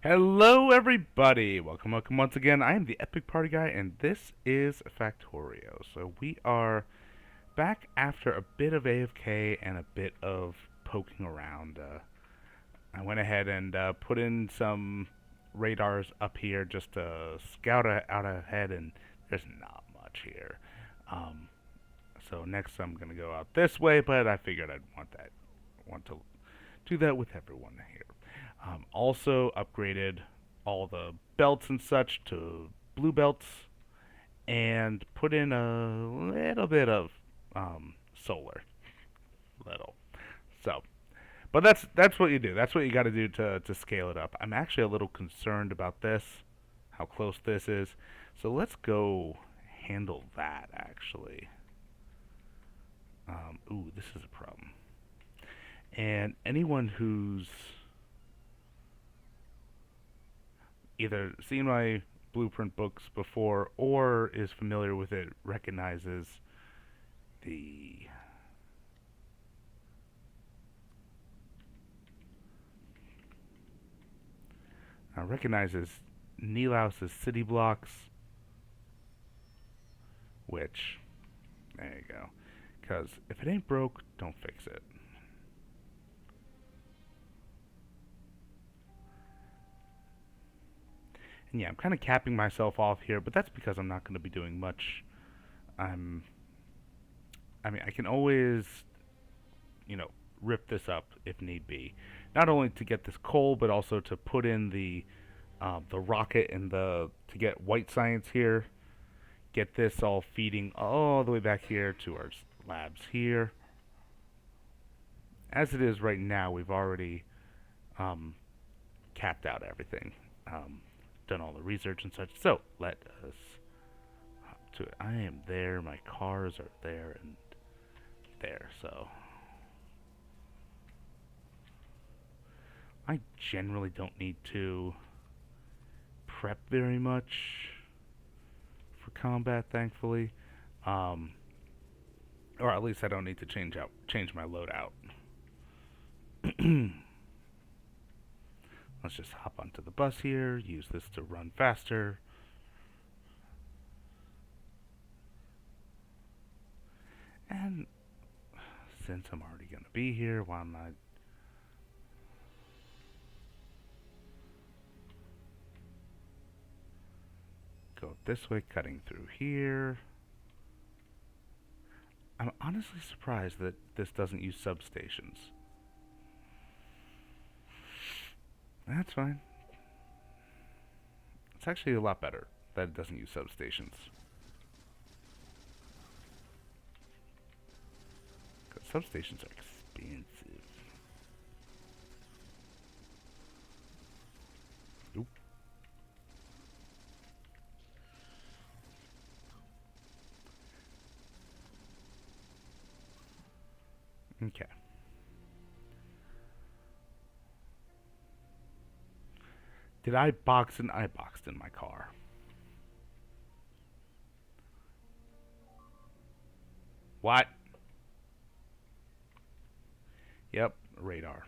Hello, everybody! Welcome once again. I am the Epic Party Guy, and this is Factorio. So we are back after a bit of AFK and a bit of poking around. I went ahead and put in some radars up here just to scout out ahead, and there's not much here. Um, so next I'm gonna go out this way, but I figured I'd want to do that with everyone here. Also upgraded all the belts and such to blue belts and put in a little bit of solar, little. So, but that's what you do. That's what you got to do to scale it up. I'm actually a little concerned about this, how close this is. So let's go handle that actually. Ooh, this is a problem. And anyone who's either seen my blueprint books before or is familiar with it recognizes the recognizes Nilaus's city blocks, which there you go. Because if it ain't broke, don't fix it. And yeah, I'm kind of capping myself off here, but that's because I'm not going to be doing much. I'm I mean, I can always, you know, rip this up if need be. Not only to get this coal, but also to put in the rocket and the to get white science here. Get this all feeding all the way back here to our labs here. As it is right now, we've already um, capped out everything, done all the research and such. So let us hop to it. I am there. My cars are there and there. So I generally don't need to prep very much for combat, thankfully. Um, or at least I don't need to change my loadout. Let's just hop onto the bus here, use this to run faster. And since I'm already going to be here, why not go this way, cutting through here. I'm honestly surprised that this doesn't use substations. That's fine. It's actually a lot better that it doesn't use substations. Because substations are expensive. Oop. Okay. Did I box in? I boxed in my car. What? Yep, radar.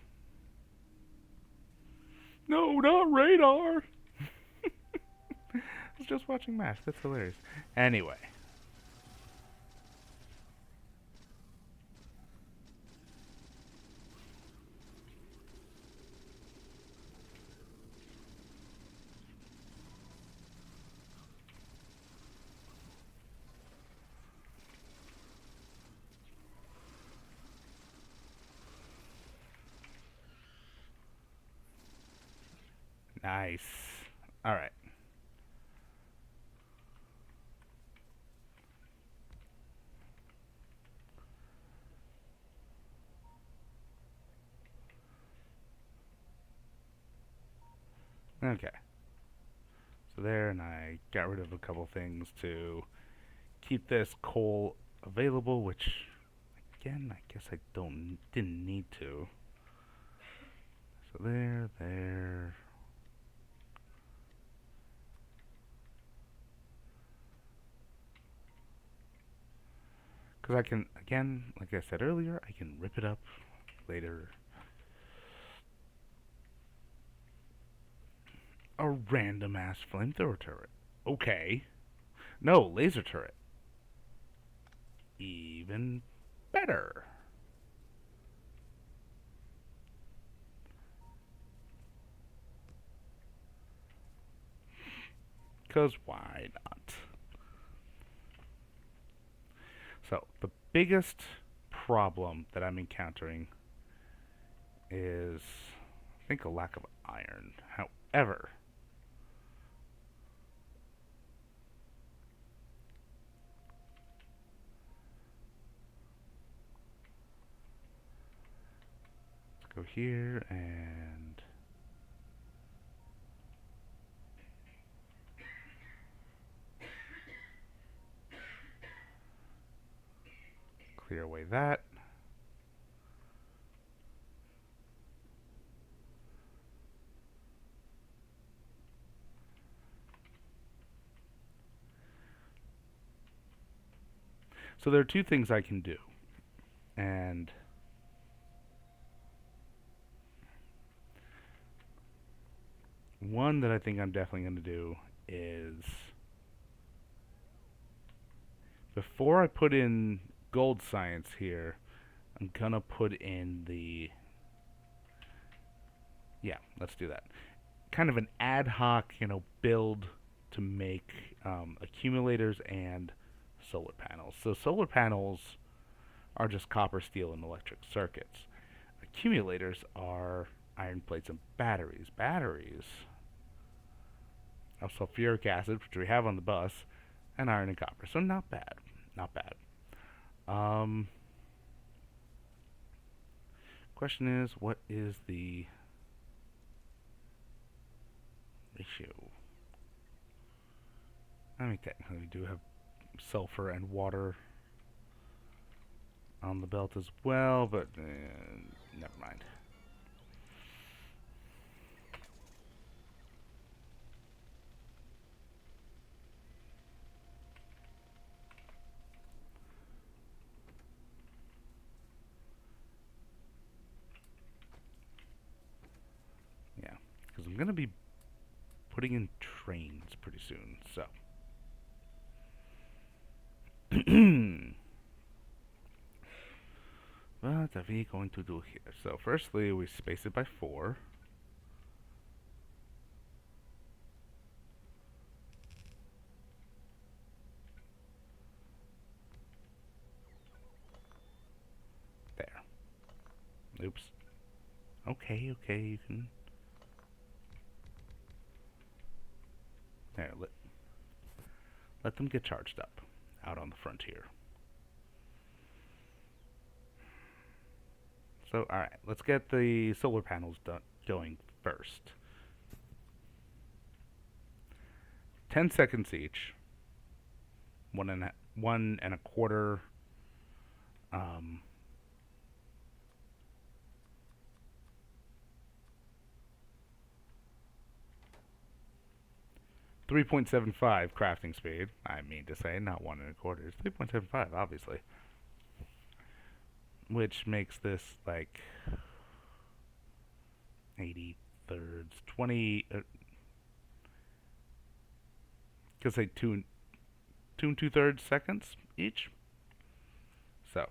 No, not radar. I was just watching MASH. That's hilarious. Anyway. Nice. Alright. Okay. So there, and I got rid of a couple things to keep this coal available, which, again, I guess I didn't need to. So there. Because I can, again, like I said earlier, I can rip it up later. A random ass flamethrower turret. Okay. No, laser turret. Even better. Because why not? So, the biggest problem that I'm encountering is, I think, a lack of iron. However, let's go here and clear away that. So there are two things I can do. And one that I think I'm definitely going to do is, before I put in gold science here, I'm going to put in the, yeah, let's do that. Kind of an ad hoc, build to make accumulators and solar panels. So solar panels are just copper, steel, and electric circuits. Accumulators are iron plates and batteries. Batteries of sulfuric acid, which we have on the bus, and iron and copper. So not bad. Not bad. Um, Question is, what is the ratio? I mean, technically, we do have sulfur and water on the belt as well, but never mind. Yeah, because I'm going to be putting in trains pretty soon, so. What are we going to do here? So, firstly, we space it by 4. There. Oops. Okay, okay, you can. There, let them get charged up out on the frontier. So, alright, let's get the solar panels going first. 10 seconds each. 1.25 um, 3.75 crafting speed. I mean to say, not 1.25. It's 3.75, obviously. Which makes this like 80 thirds, 20. Could say 2 and 2/3 seconds each. So.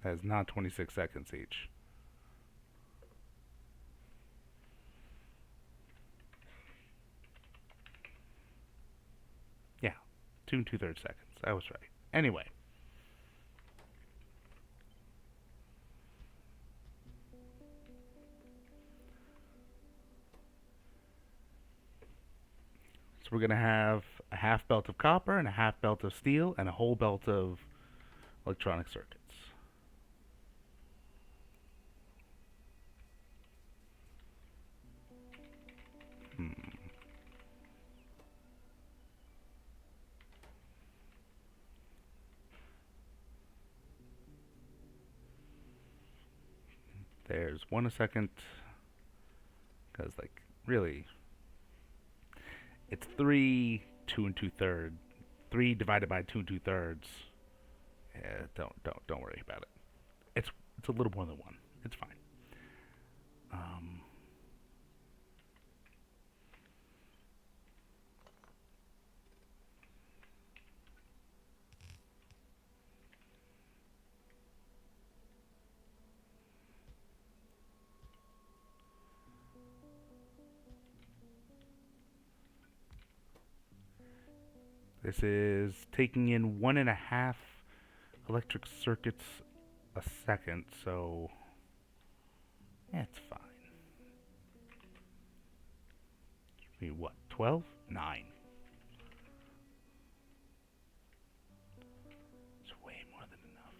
That is not 26 seconds each. Yeah, 2 and 2/3 seconds. I was right. Anyway. So we're going to have a half belt of copper and a half belt of steel and a whole belt of electronic circuits. Hmm. There's 1 a second. Because, like, really, it's 3 2 and 2/3. 3 divided by 2 and 2/3 Don't worry about it. It's a little more than one. It's fine. Um, this is taking in 1.5 electric circuits a second, so yeah, it's fine. Be what? 12? 9. It's way more than enough.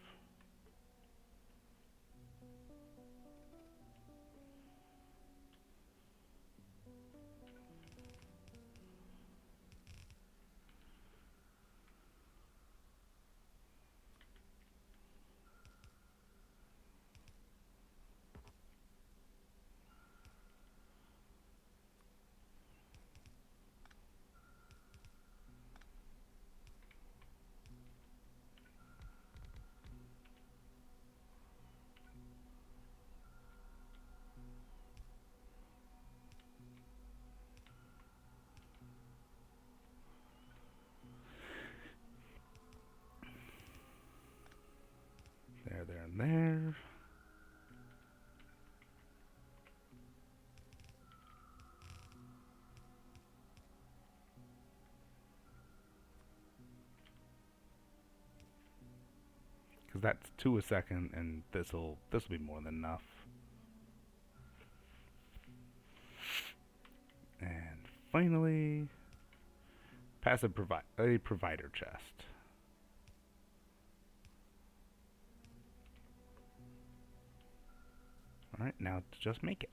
There, and there. Because that's 2 a second, and this'll be more than enough. And finally, a provider chest. All right, now to just make it.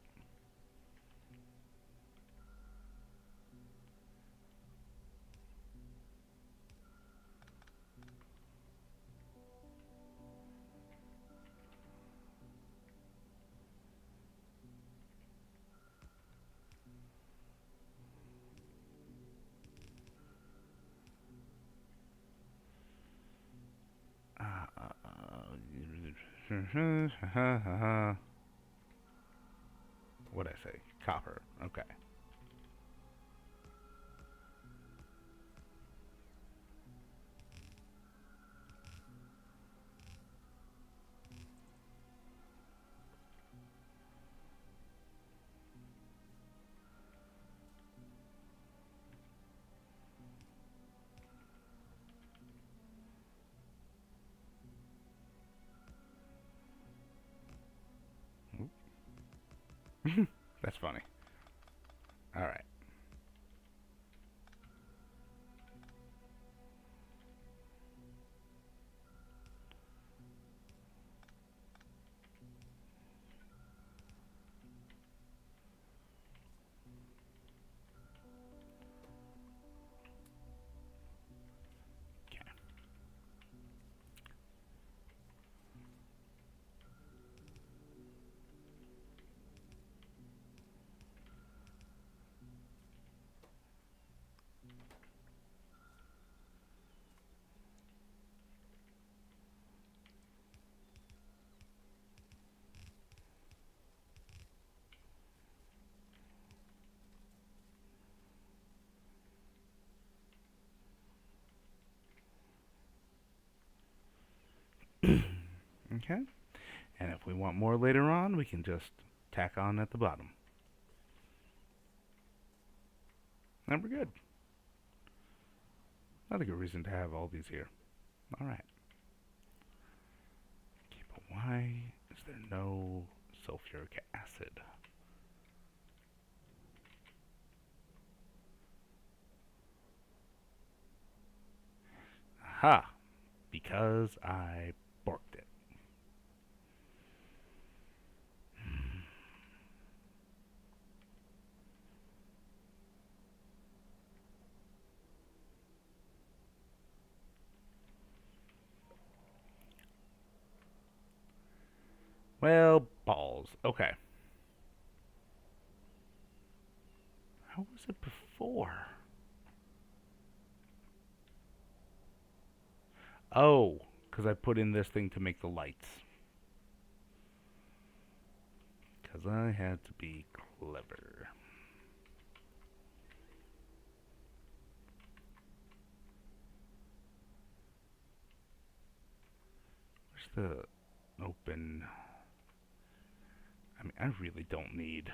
What'd I say? Copper. Okay. That's funny. All right. Okay. And if we want more later on, we can just tack on at the bottom. And we're good. Not a good reason to have all these here. All right. Okay, but why is there no sulfuric acid? Aha! Because I borked it. Well, balls. Okay. How was it before? Oh, because I put in this thing to make the lights. Because I had to be clever. Where's the open? I mean, I really don't need.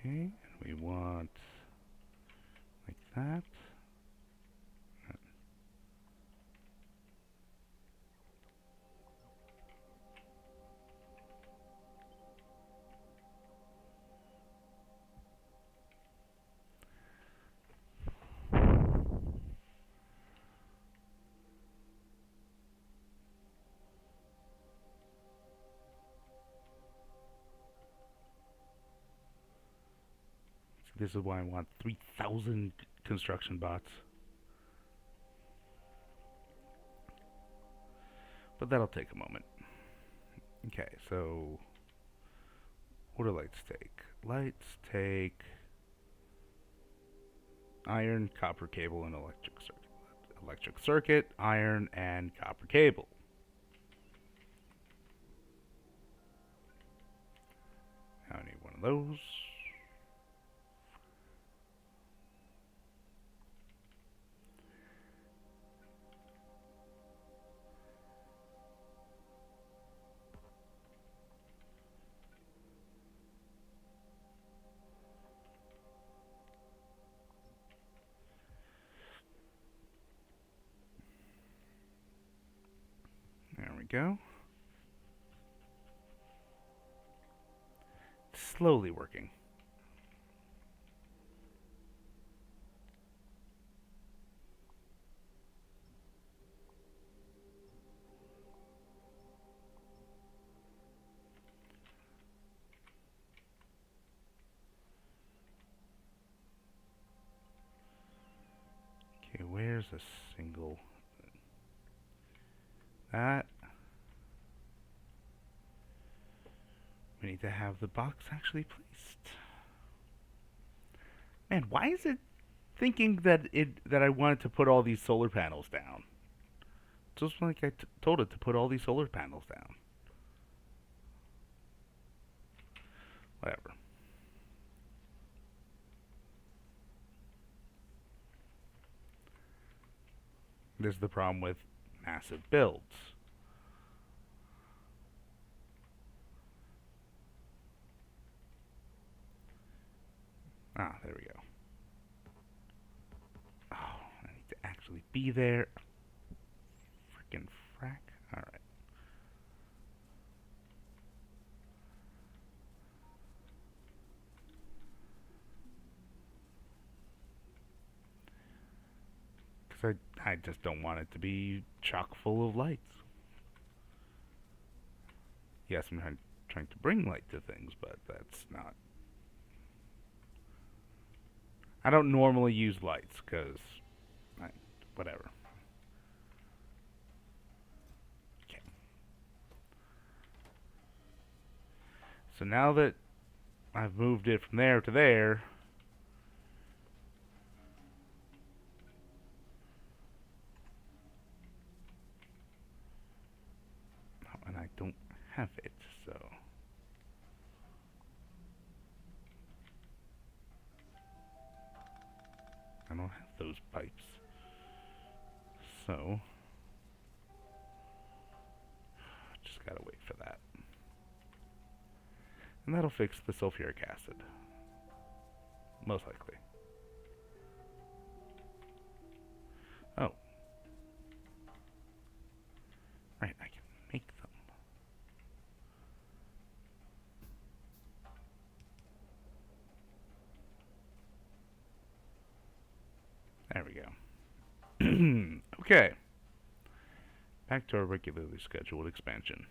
Okay, and we want like that. This is why I want 3,000 construction bots. But that'll take a moment. Okay, so what do lights take? Lights take iron, copper cable, and electric circuit. Electric circuit, iron, and copper cable. Now I need one of those. There we go. Slowly working. Okay, where's a single... That... We need to have the box actually placed. Man, why is it thinking that I wanted to put all these solar panels down? Just like I told it to put all these solar panels down. Whatever. This is the problem with massive builds. Ah, there we go. Oh, I need to actually be there. Frickin' frack. Alright. Because I just don't want it to be chock full of lights. Yes, I'm trying to bring light to things, but that's not... I don't normally use lights, because... whatever. Okay. So now that I've moved it from there to there... Oh, and I don't have it, so... I don't have those pipes. So... just gotta wait for that. And that'll fix the sulfuric acid. Most likely. Oh. Okay, back to our regularly scheduled expansion.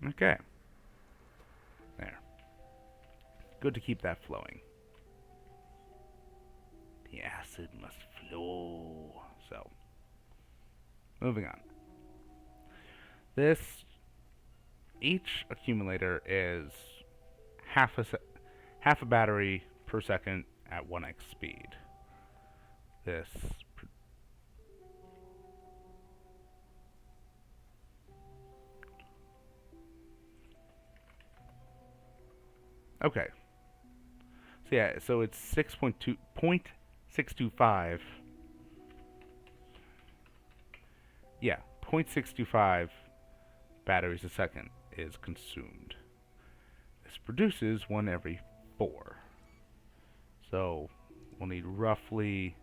Okay, there. Good to keep that flowing. The acid must flow. So, moving on. This each accumulator is half a half a battery per second at 1x speed. This okay. So yeah, so it's 6.625. Yeah, 0.625 batteries a second is consumed. This produces one every 4. So we'll need roughly,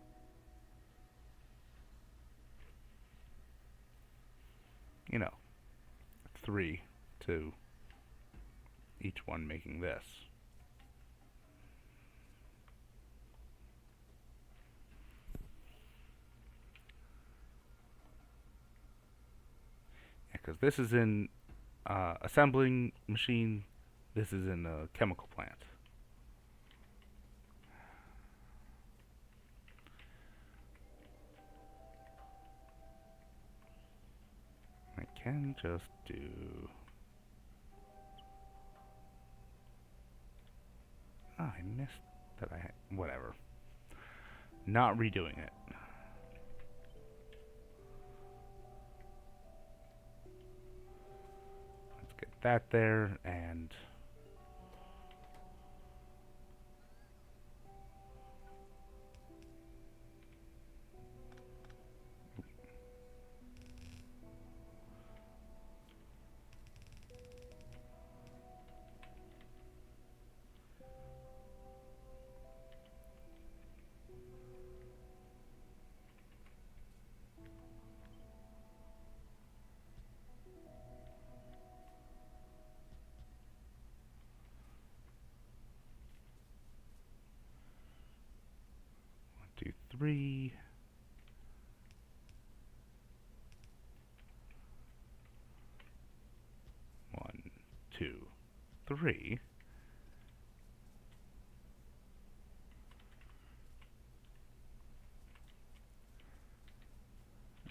3 to each one making this. Because this is in assembling machine, this is in a chemical plant. I can just do... Oh, I missed that I had... Whatever. Not redoing it. Let's get that there, and... One, two, three... One, two, three...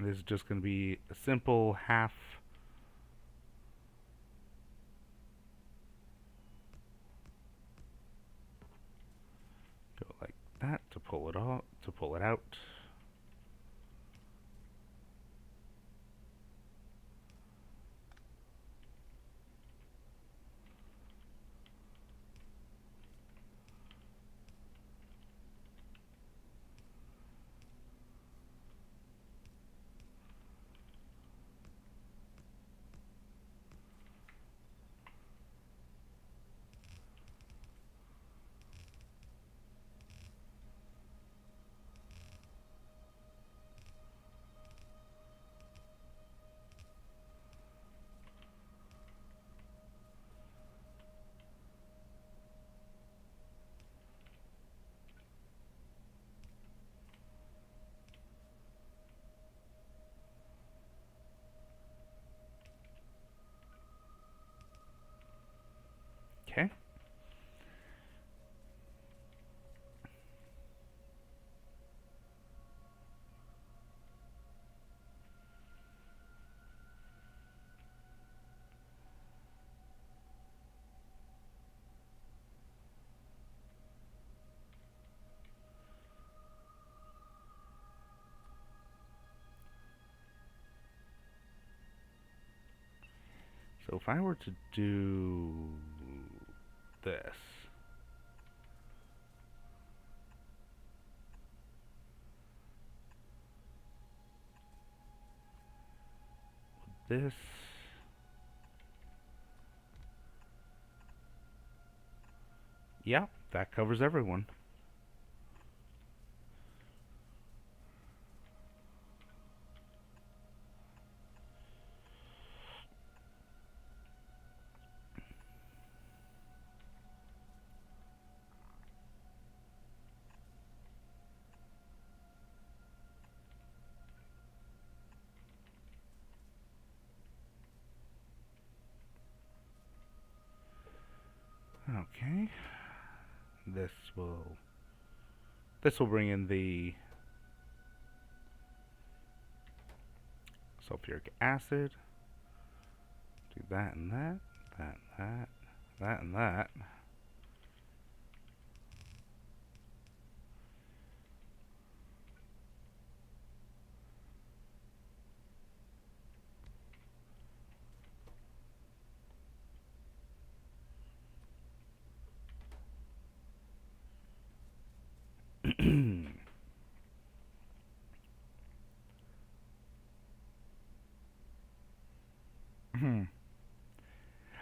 This is just going to be a simple half. Go like that to pull it out. Okay. So if I were to do this, this. Yeah, that covers everyone. Okay. This will this will bring in the sulfuric acid. Do that and that, that and that, that and that.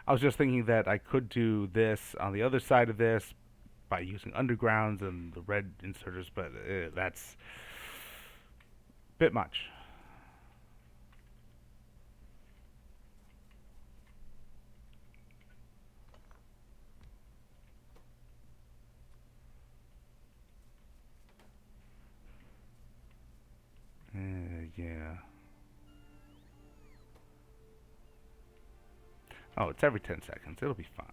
I was just thinking that I could do this on the other side of this by using undergrounds and the red inserters, but that's a bit much. Yeah. Oh, it's every 10 seconds. It'll be fine.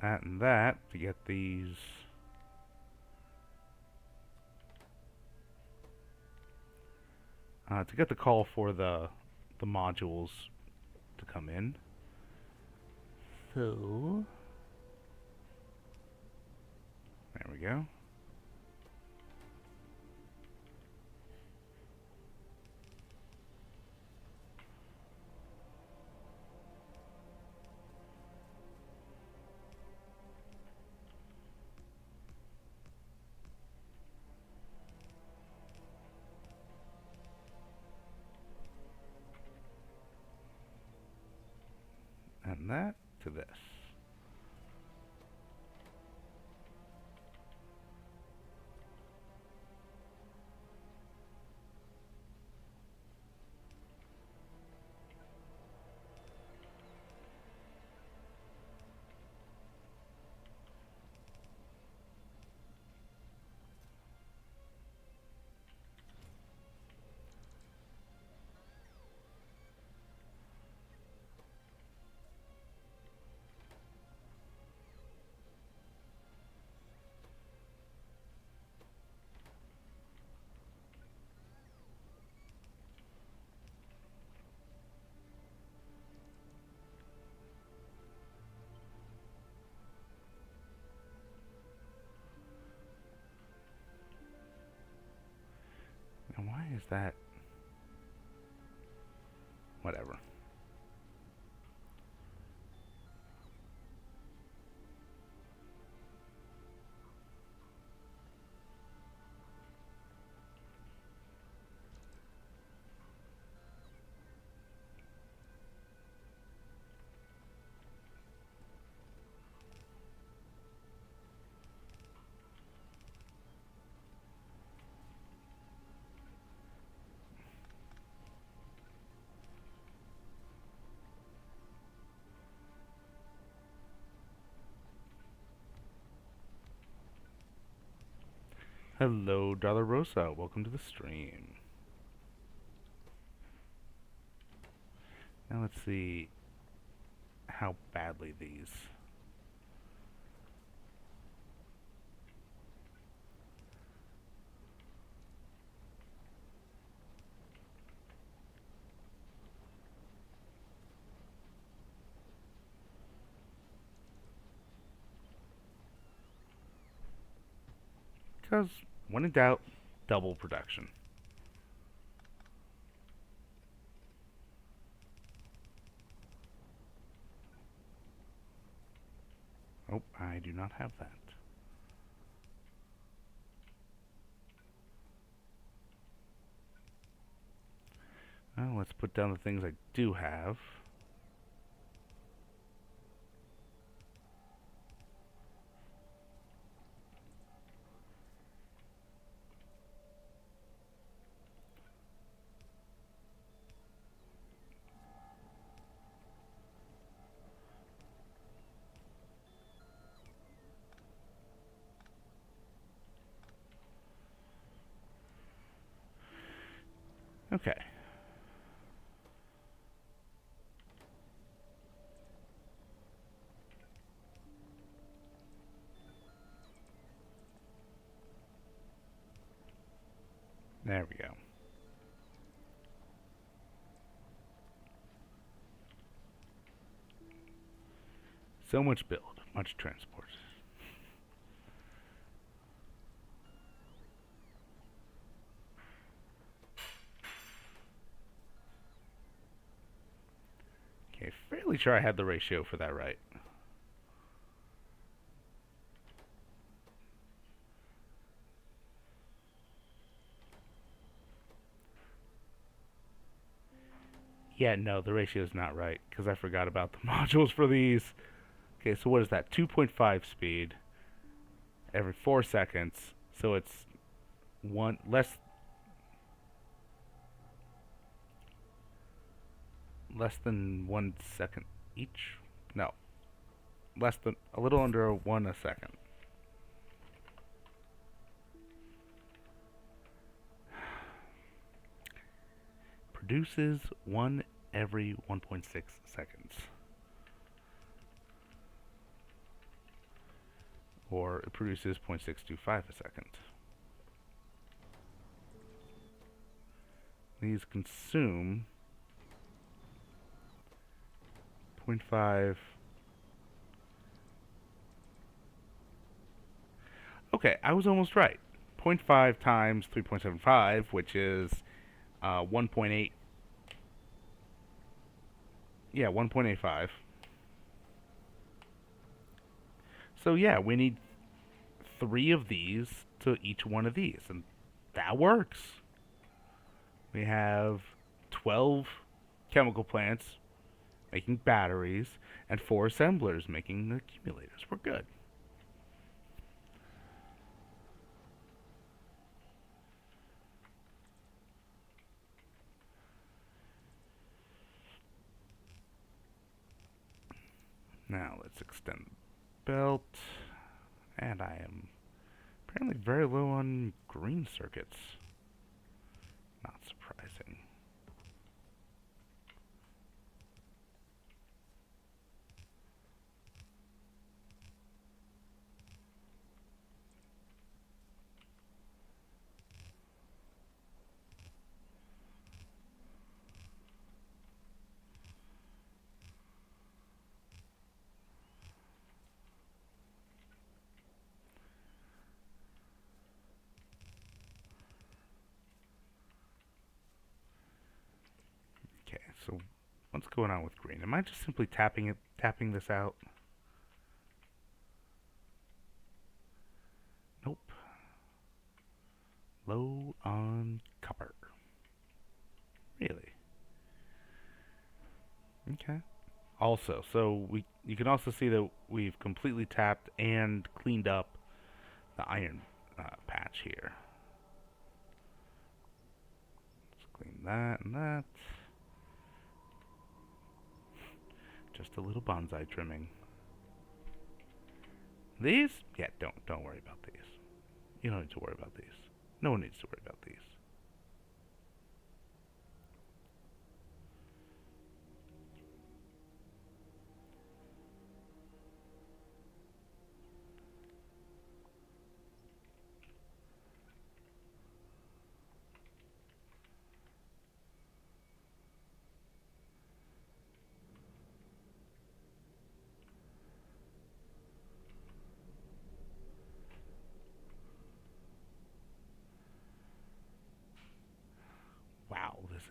That and that to get these. To get the call for the modules to come in. So there we go. And that to this. And why is that? Whatever. Hello, Dollar Rosa. Welcome to the stream. Now let's see how badly these. because when in doubt, double production. Oh, I do not have that. Well, let's put down the things I do have. Okay. There we go. So much build, much transport. Okay, fairly sure I had the ratio for that right. Yeah, no, the ratio is not right because I forgot about the modules for these. Okay, so what is that? 2.5 speed every 4 seconds. So it's one less than 1 second each. No, less than a little under 1 a second. Produces one every 1.6 seconds. Or it produces 0.625 a second. These consume 0.5. Okay, I was almost right. 0.5 times 3.75, which is 1.8. Yeah, 1.85. So yeah, we need 3 of these to each one of these, and that works. We have 12 chemical plants making batteries and 4 assemblers making the accumulators. We're good. Now let's extend the belt. And I am apparently very low on green circuits. Not surprising. Okay, so what's going on with green? Am I just simply tapping this out? Nope. Low on copper. Really? Okay. Also, so you can also see that we've completely tapped and cleaned up the iron patch here. Let's clean that and that. Just a little bonsai trimming. These? Yeah, don't worry about these. You don't need to worry about these. No one needs to worry about these.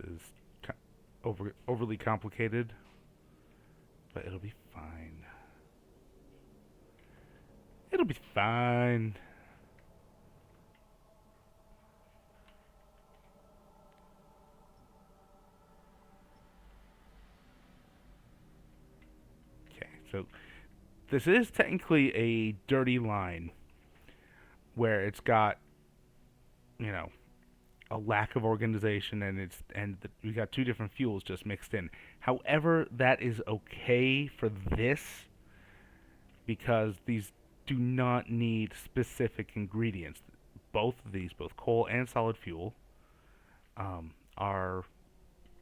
is overly complicated, but it'll be fine. It'll be fine. Okay, so this is technically a dirty line where it's got, you know, a lack of organization, and we got two different fuels just mixed in. However, that is okay for this because these do not need specific ingredients. Both of these, both coal and solid fuel, are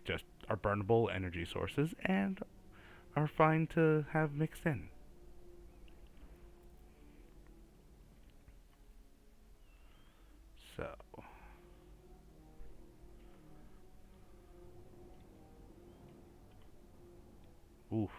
just are burnable energy sources and are fine to have mixed in. So, oof.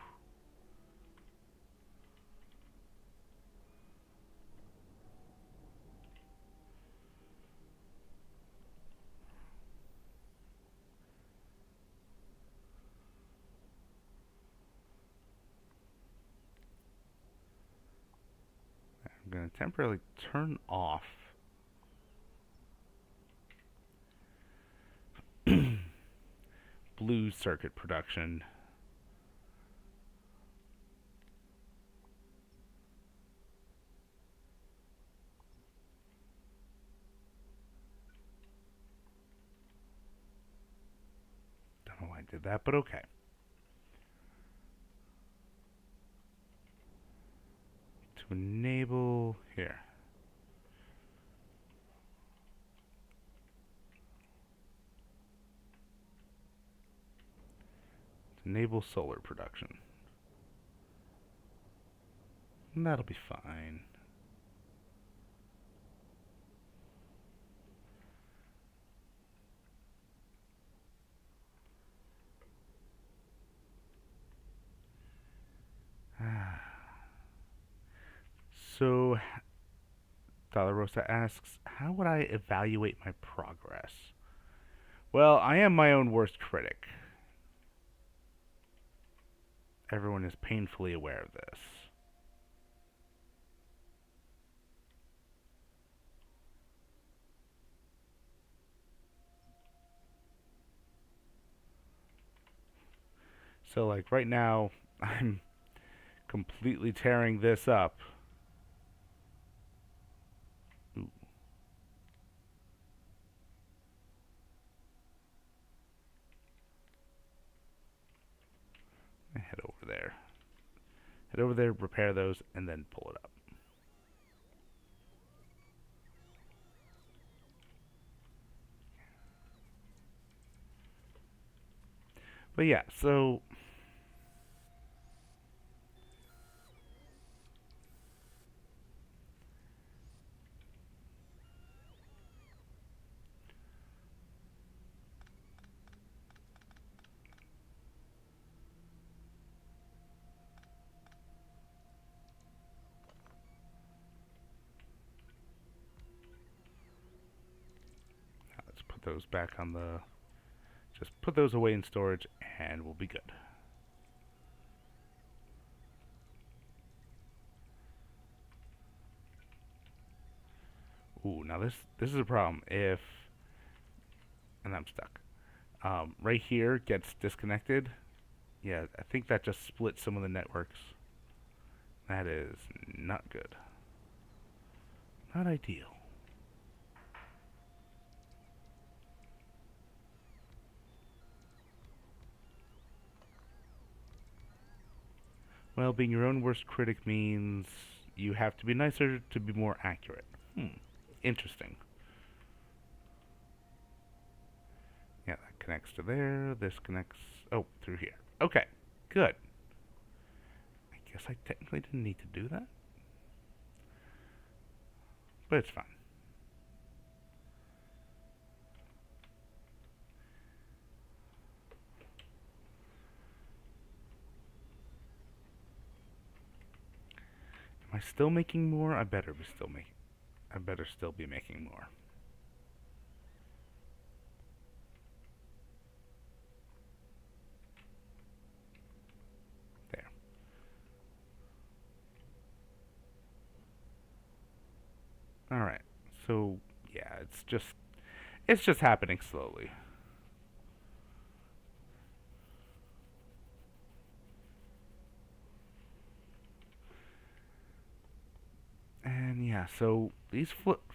I'm going to temporarily turn off blue circuit production. Don't know why I did that, but okay. To enable here. To enable solar production. And that'll be fine. So, Dolorosa asks, how would I evaluate my progress? Well, I am my own worst critic. Everyone is painfully aware of this. So, like, right now, I'm completely tearing this up. Ooh. Head over there. Head over there, repair those, and then pull it up. But yeah, so let's put those back on the. Just put those away in storage, and we'll be good. Ooh, now this is a problem. If and I'm stuck. Right here gets disconnected. Yeah, I think that just split some of the networks. That is not good. Not ideal. Well, being your own worst critic means you have to be nicer to be more accurate. Interesting. Yeah, that connects to there. This connects. Oh, through here. Okay, good. I guess I technically didn't need to do that, but it's fine. Am I still making more? I better be still making. I better still be making more. So yeah, it's just happening slowly. And yeah, so these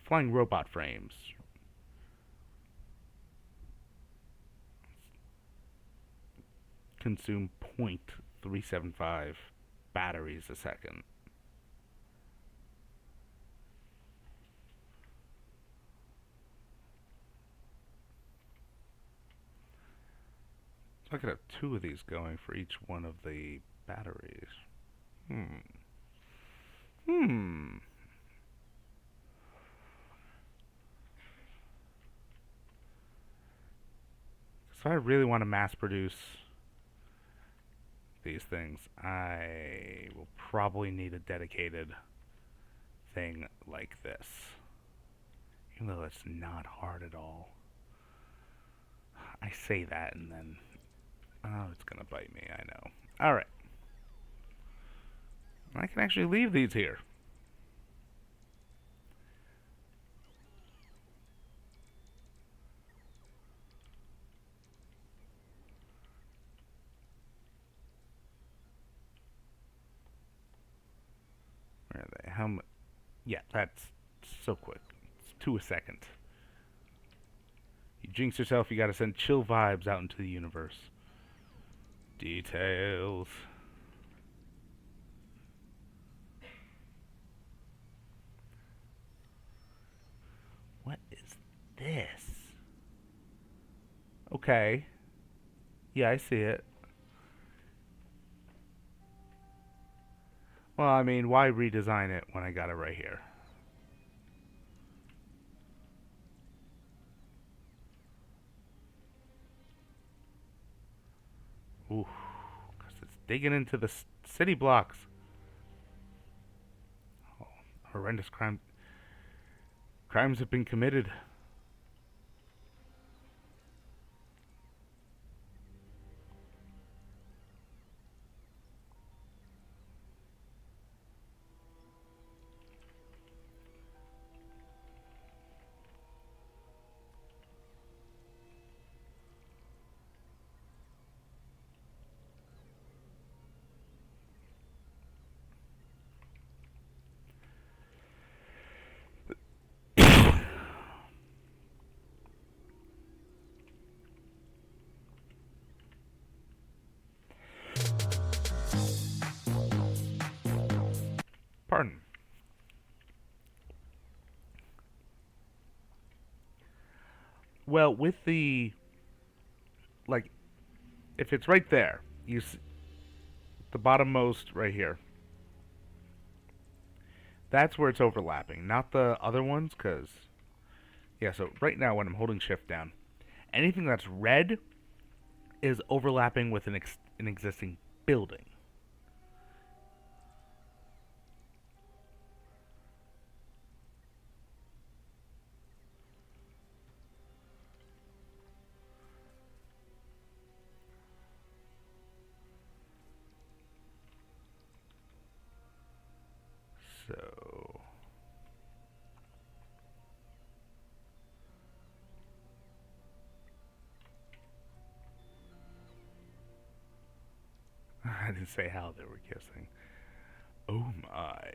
flying robot frames consume 0.375 batteries a second. So I could have two of these going for each one of the batteries. Hmm. Hmm. So I really want to mass produce these things. I will probably need a dedicated thing like this. Even though it's not hard at all. I say that and then, oh, it's gonna bite me, I know. Alright. I can actually leave these here. Where are they? How much? Yeah, that's so quick. It's 2 a second. You jinx yourself, you gotta send chill vibes out into the universe. Details. What is this? Okay. Yeah, I see it. Well, I mean, why redesign it when I got it right here? Ooh, because it's digging into the city blocks. Oh, horrendous crimes have been committed. Pardon. Well, with like, if it's right there, you the bottommost right here. That's where it's overlapping, not the other ones, because yeah. So right now, when I'm holding shift down, anything that's red is overlapping with an existing building. So I didn't say how they were kissing. Oh my.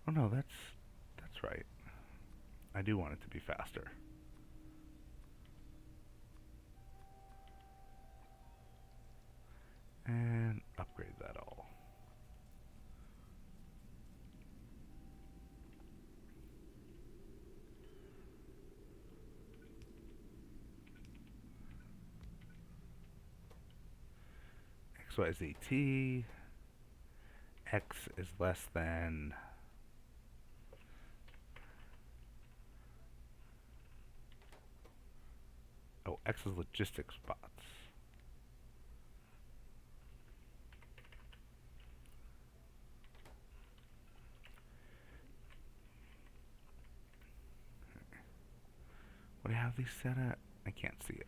Oh no, that's right. I do want it to be faster. And upgrade that all. XYZT. X is less than. Oh, X is logistics bots. What do I have these set at? I can't see it.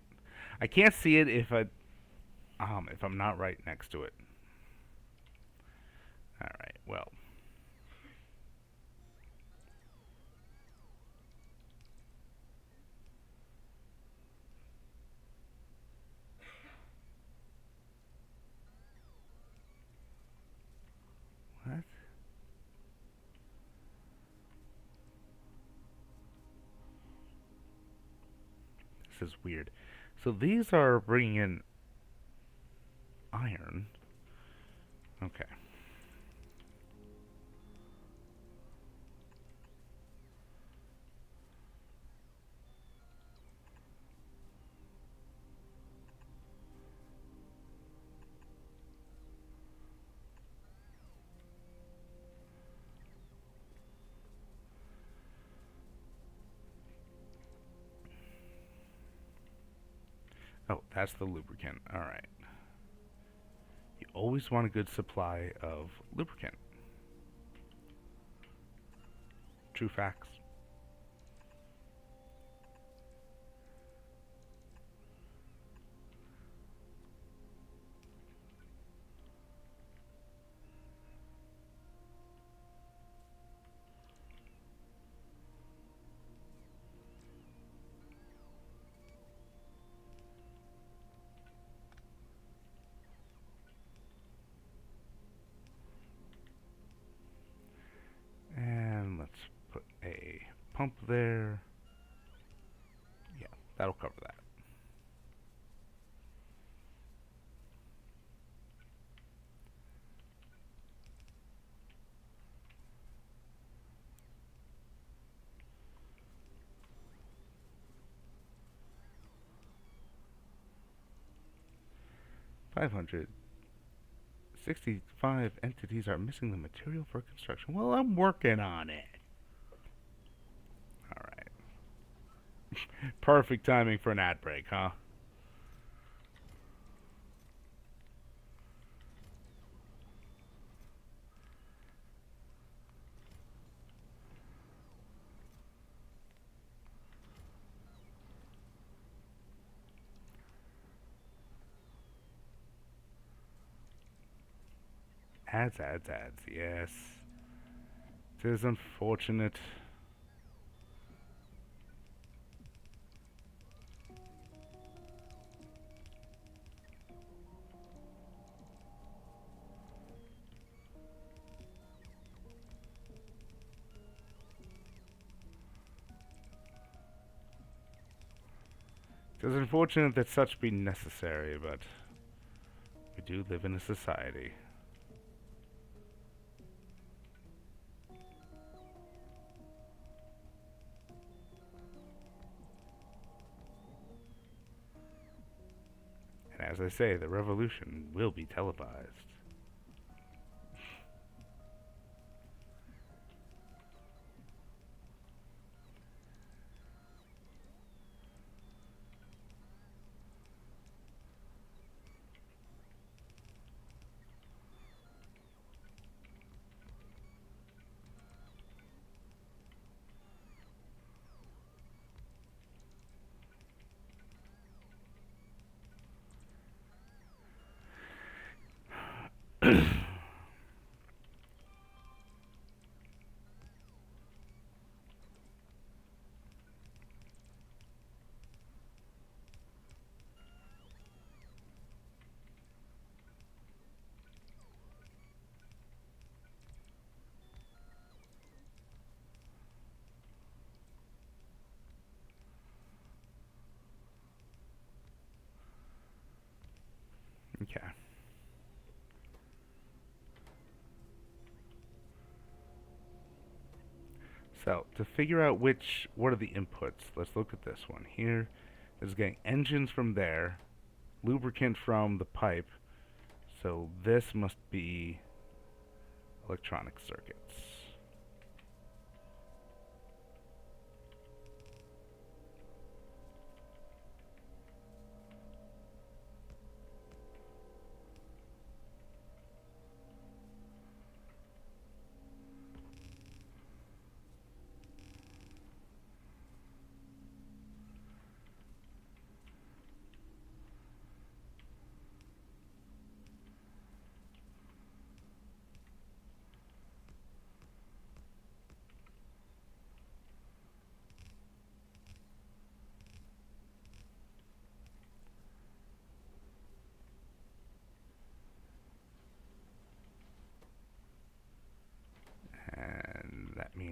I can't see it if I'm not right next to it. Alright, well. What? This is weird. So these are bringing in iron. Okay. Oh, that's the lubricant. Alright. You always want a good supply of lubricant. True facts. And let's put a pump there. Yeah, that'll cover that. 565 entities are missing the material for construction. Well, I'm working on it. Alright. Perfect timing for an ad break, huh? Ads, ads, ads. Yes. It is unfortunate. It is unfortunate that such be necessary, but we do live in a society. And as I say, the revolution will be televised. Okay. So, to figure out what are the inputs, let's look at this one. Here is getting engines from there, lubricant from the pipe, so this must be electronic circuits.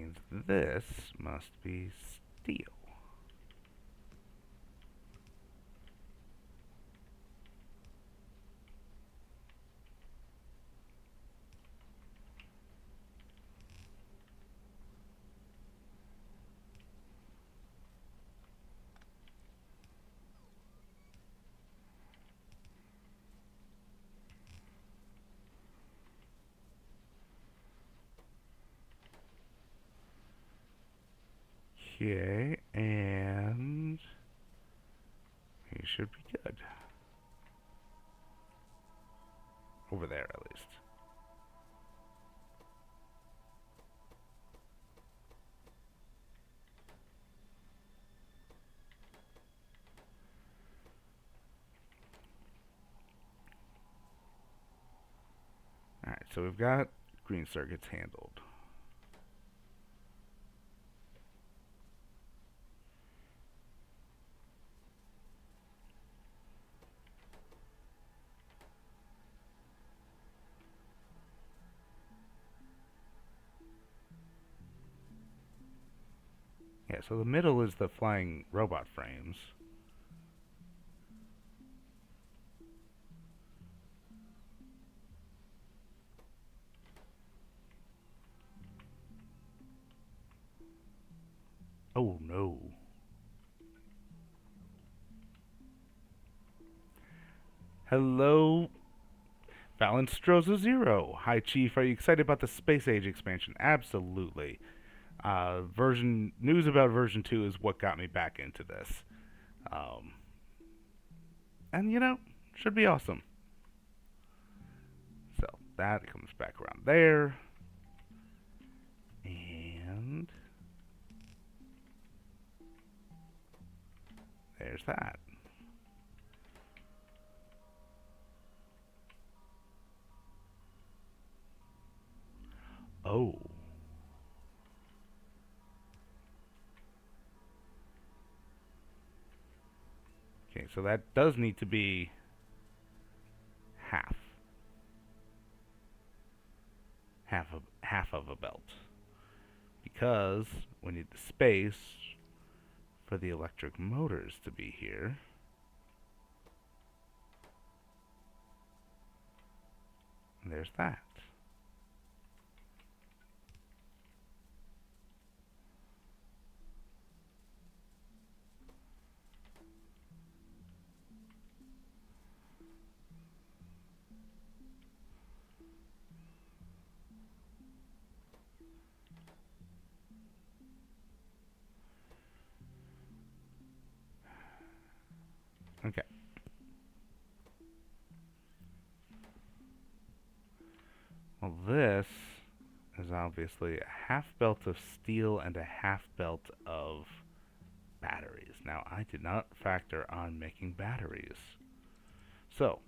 means this must be steel. Okay, and he should be good. Over there, at least. Alright, so we've got green circuits handled. Yeah, so the middle is the flying robot frames. Oh no. Hello, Valenstroza Zero. Hi, Chief. Are you excited about the Space Age expansion? Absolutely. Version news about version 2 is what got me back into this. Um, and you know, should be awesome. So that comes back around there. And there's that. Oh. Okay, so that does need to be half. Half of a belt. Because we need the space for the electric motors to be here. And there's that. Okay. Well, this is obviously a half belt of steel and a half belt of batteries. Now, I did not factor on making batteries. So,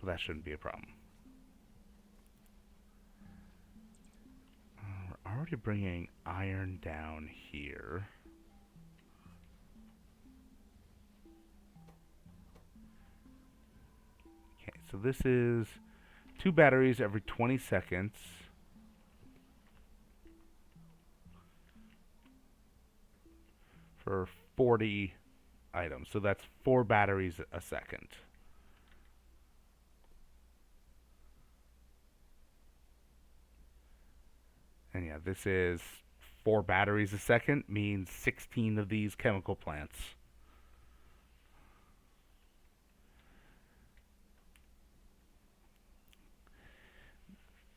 that shouldn't be a problem. We're already bringing iron down here. Okay, so this is 2 batteries every 20 seconds. For 40 items. So that's 4 batteries a second. And yeah, this is 4 batteries a second, means 16 of these chemical plants.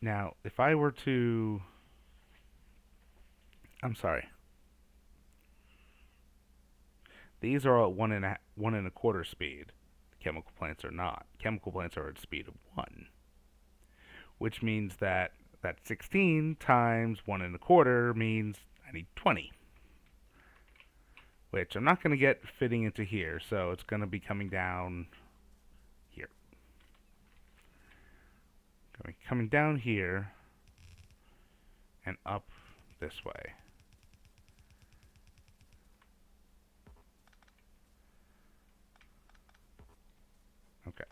Now, if I were to... I'm sorry. These are at 1.25 speed. Chemical plants are not. Chemical plants are at speed of 1. Which means that 16 times 1.25 means I need 20. Which I'm not going to get fitting into here, so it's going to be coming down here. Coming down here and up this way. Okay.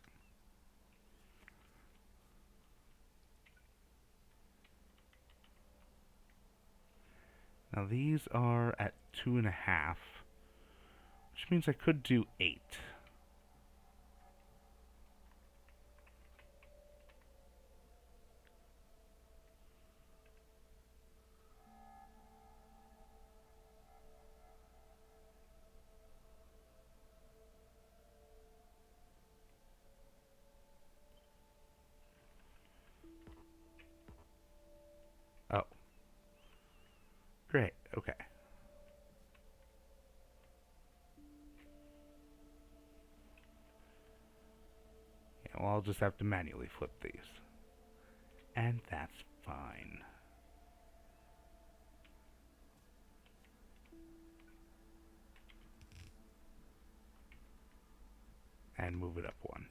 Now these are at 2.5, which means I could do 8. Oh, great. Okay. Yeah, well, I'll just have to manually flip these. And that's fine. And move it up one.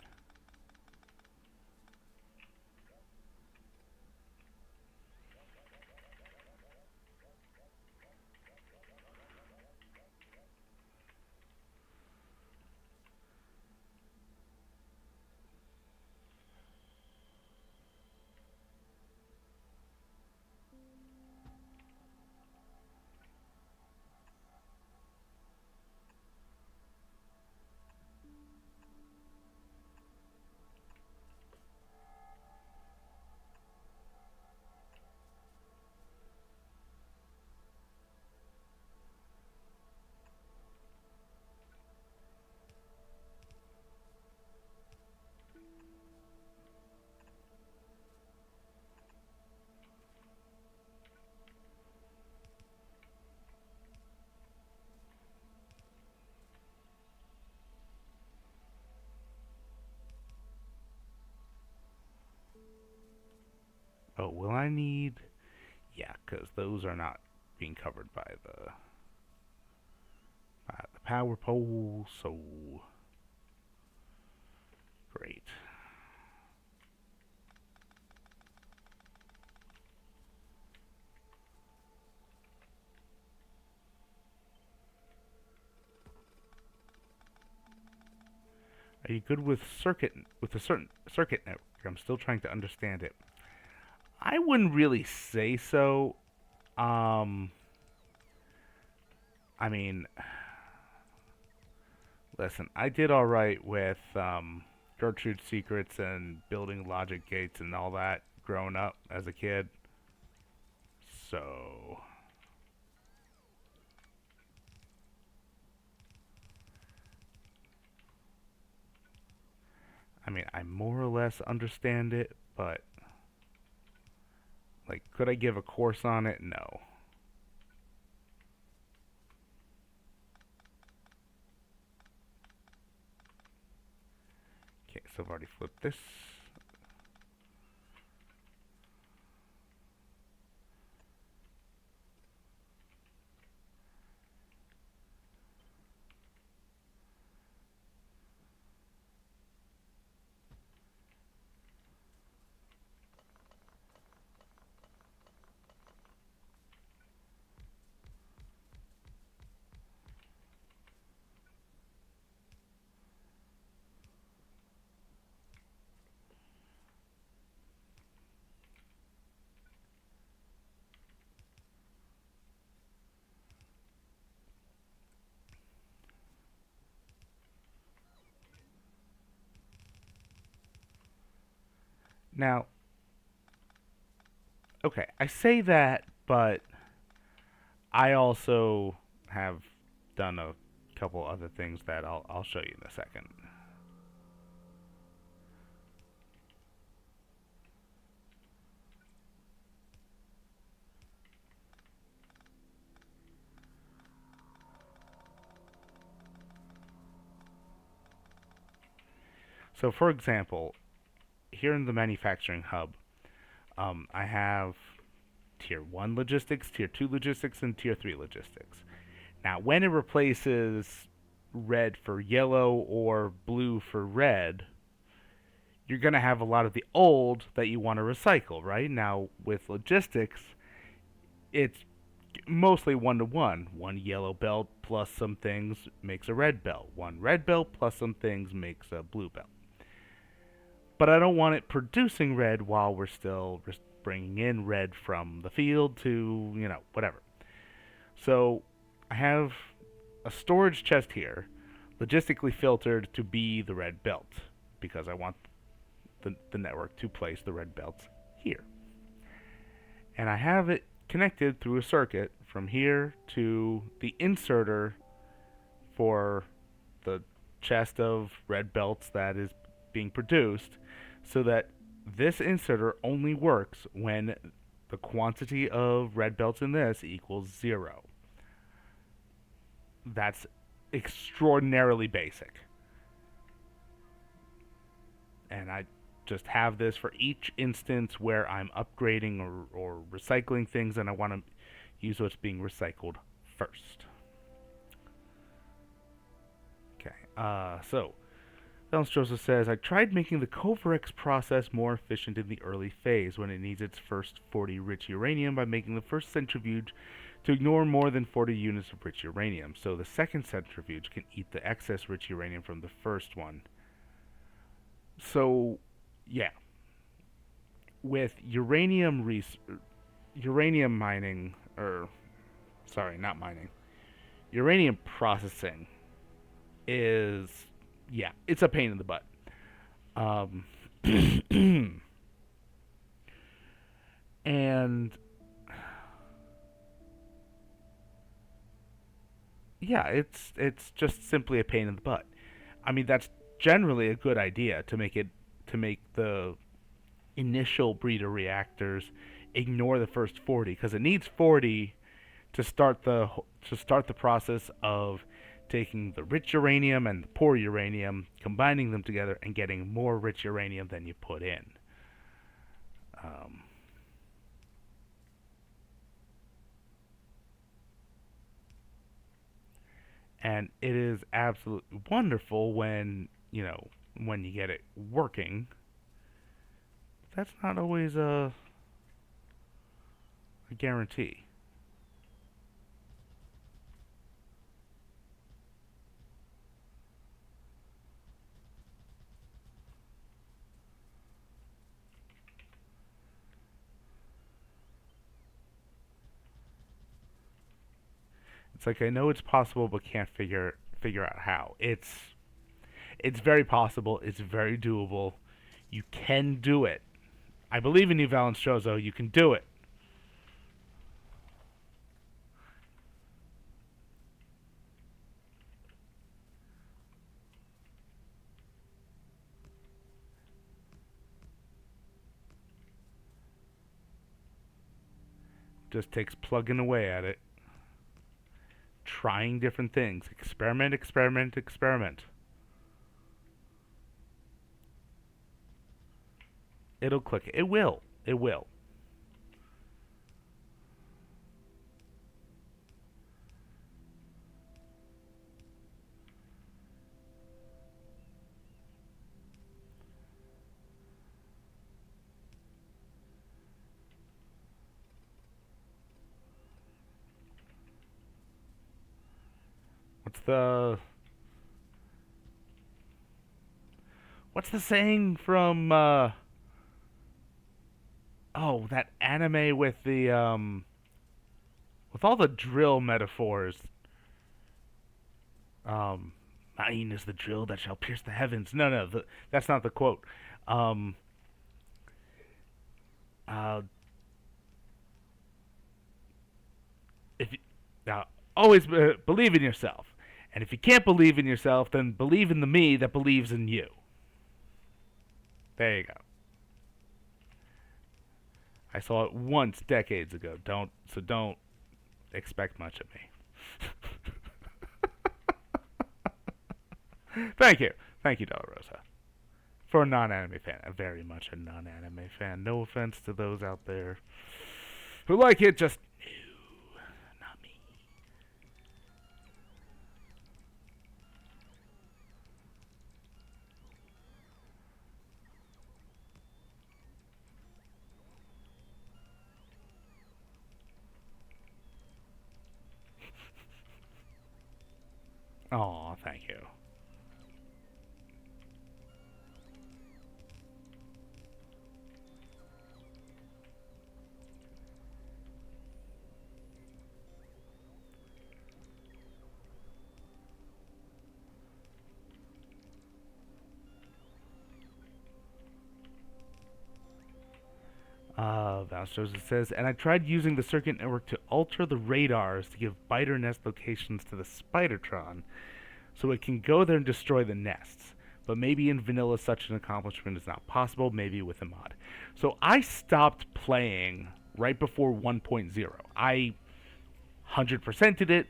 Oh, will I need... Yeah, because those are not being covered by the power pole, so... Great. Are you good with a certain circuit network? I'm still trying to understand it. I wouldn't really say so. Um, I mean, listen, I did all right with Gertrude's Secrets and building logic gates and all that growing up as a kid. So, I mean, I more or less understand it, but like, could I give a course on it? No. Okay, so I've already flipped this. Now, okay, I say that, but I also have done a couple other things that I'll show you in a second. So, for example, here in the manufacturing hub, I have tier 1 logistics, tier 2 logistics, and tier 3 logistics. Now, when it replaces red for yellow or blue for red, you're going to have a lot of the old that you want to recycle, right? Now, with logistics, it's mostly one to one. One yellow belt plus some things makes a red belt. One red belt plus some things makes a blue belt. But I don't want it producing red while we're still bringing in red from the field to, whatever. So I have a storage chest here, logistically filtered to be the red belt, because I want the network to place the red belts here. And I have it connected through a circuit from here to the inserter for the chest of red belts that is being produced, so that this inserter only works when the quantity of red belts in this equals 0. That's extraordinarily basic. And I just have this for each instance where I'm upgrading or recycling things and I want to use what's being recycled first. Okay, so Valence Joseph says, I tried making the Covarex process more efficient in the early phase when it needs its first 40 rich uranium by making the first centrifuge to ignore more than 40 units of rich uranium, so the second centrifuge can eat the excess rich uranium from the first one. So, yeah, with uranium mining, or sorry, not mining, uranium processing is, yeah, it's a pain in the butt. Um, and yeah, it's just simply a pain in the butt. I mean, that's generally a good idea to make the initial breeder reactors ignore the first 40 because it needs 40 to start the process of taking the rich uranium and the poor uranium, combining them together, and getting more rich uranium than you put in. Um, and it is absolutely wonderful when when you get it working. That's not always a guarantee. It's like I know it's possible, but can't figure out how. It's very possible. It's very doable. You can do it. I believe in you, Valentrozo. You can do it. Just takes plugging away at it, trying different things, experiment, experiment, experiment. It'll click. It will. It will. What's the What's the saying from oh, that anime with all the drill metaphors. Um Mine is the drill that shall pierce the heavens. No, no, that's not the quote. Um uh if you, always believe in yourself. And if you can't believe in yourself, then believe in the me that believes in you. There you go. I saw it once decades ago. Don't expect much of me. Thank you. Thank you, Della Rosa. For a non-anime fan, very much a non-anime fan. No offense to those out there who like it, just no, not me. Oh, thank you. Vance Joseph says, and I tried using the circuit network to alter the radars to give biter nest locations to the Spidertron, so it can go there and destroy the nests. But maybe in vanilla such an accomplishment is not possible, maybe with a mod. So I stopped playing right before 1.0. I 100%ed it,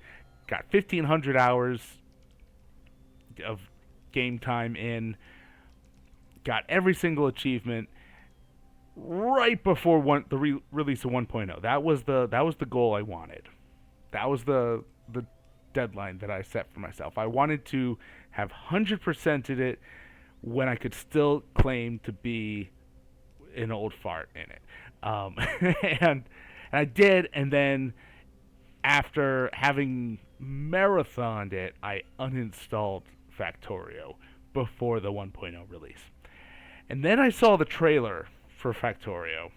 got 1,500 hours of game time in, got every single achievement right before release of 1.0. That was the goal I wanted. That was the deadline that I set for myself. I wanted to have 100%ed it when I could still claim to be an old fart in it. And I did, and then after having marathoned it, I uninstalled Factorio before the 1.0 release. And then I saw the trailer for Factorio,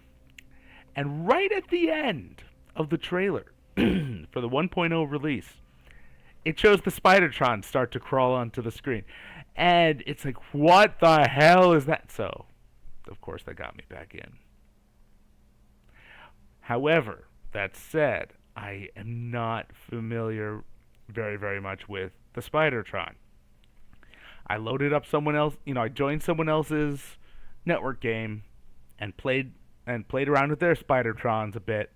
and right at the end of the trailer for the 1.0 release, it shows the Spidertron start to crawl onto the screen. And it's like, what the hell is that? So, of course, that got me back in. However, that said, I am not familiar very, very much with the Spidertron. I loaded up someone else, I joined someone else's network game and played around with their Spidertrons a bit.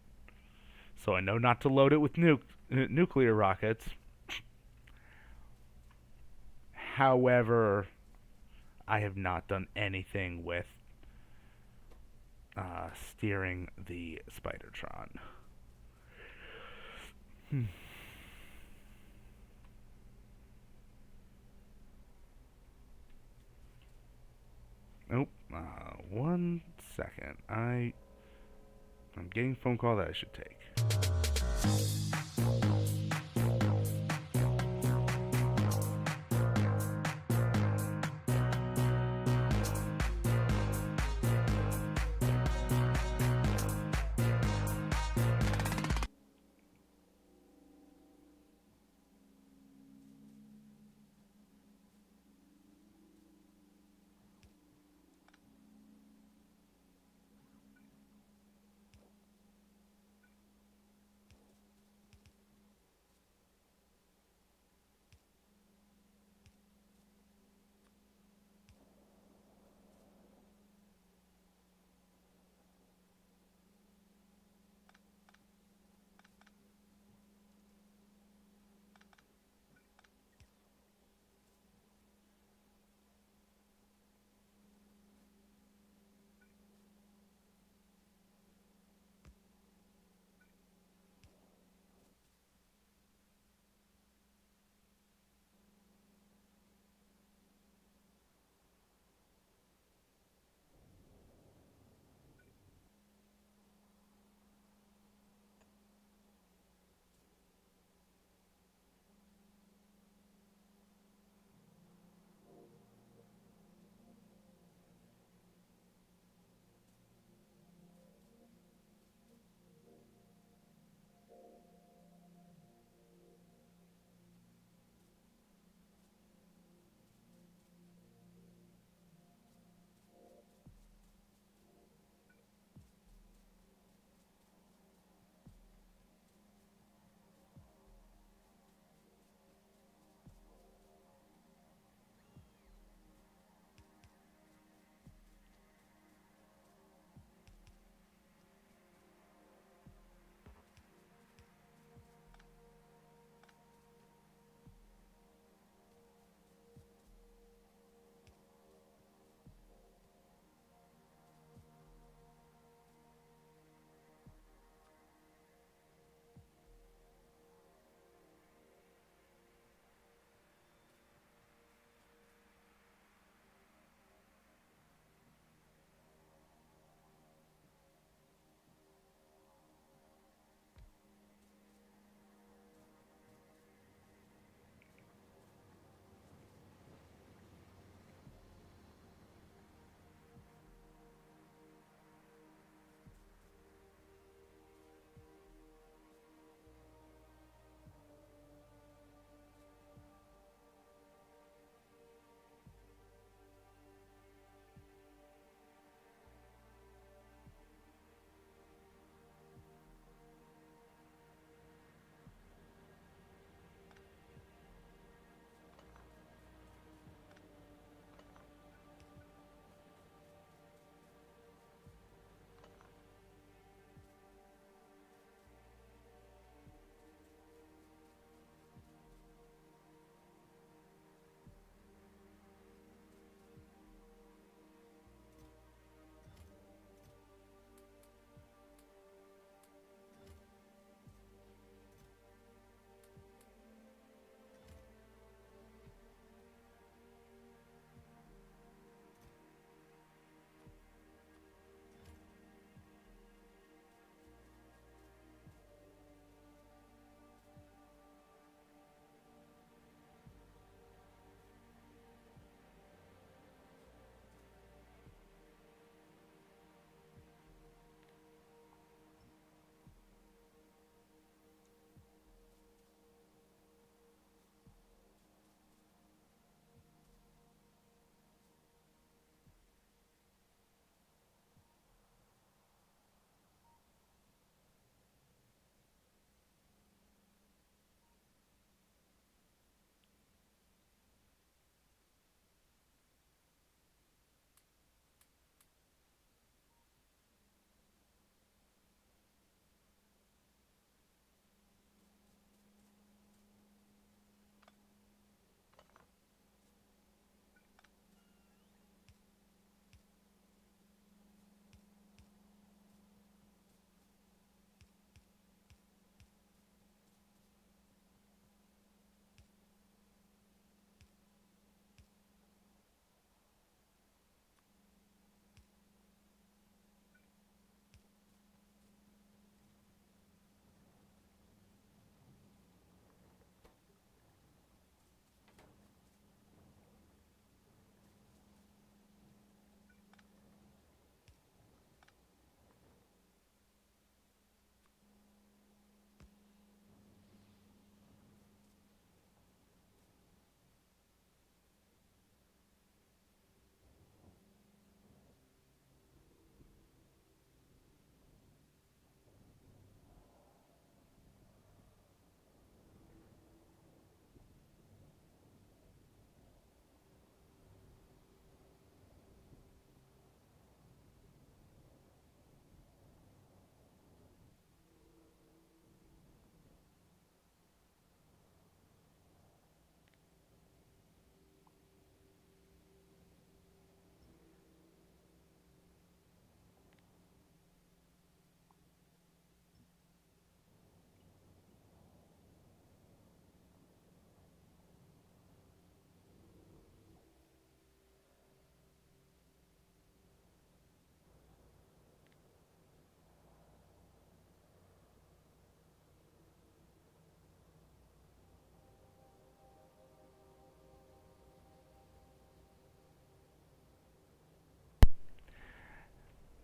So I know not to load it with nuclear rockets. However, I have not done anything with steering the Spidertron. Nope. 1 second. I'm getting a phone call that I should take.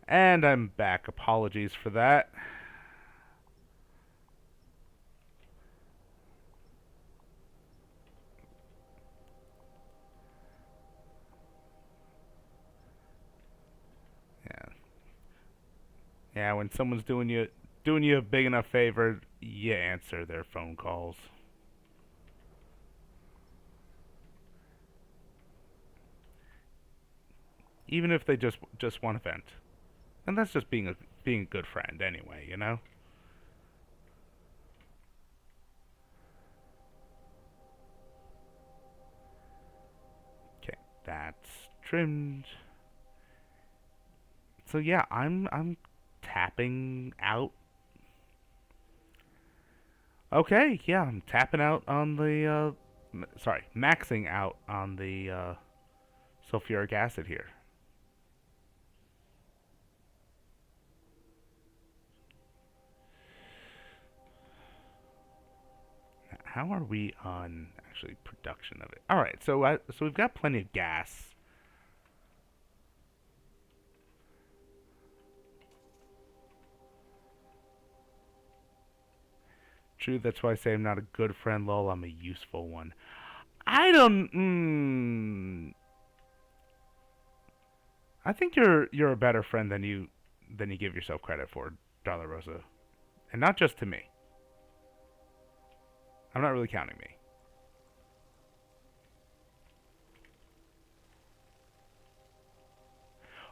And I'm back. Apologies for that. Yeah. Yeah, when someone's doing you a big enough favor, you answer their phone calls. Even if they just want to vent. And that's just being a good friend anyway, you know? Okay, that's trimmed. So yeah, I'm tapping out. Okay, yeah, I'm tapping out on the sorry, maxing out on the sulfuric acid here. How are we on actually production of it? All right, so we've got plenty of gas. True, that's why I say I'm not a good friend, lol. I'm a useful one. I don't. I think you're a better friend than you give yourself credit for, Darla Rosa, and not just to me. I'm not really counting me.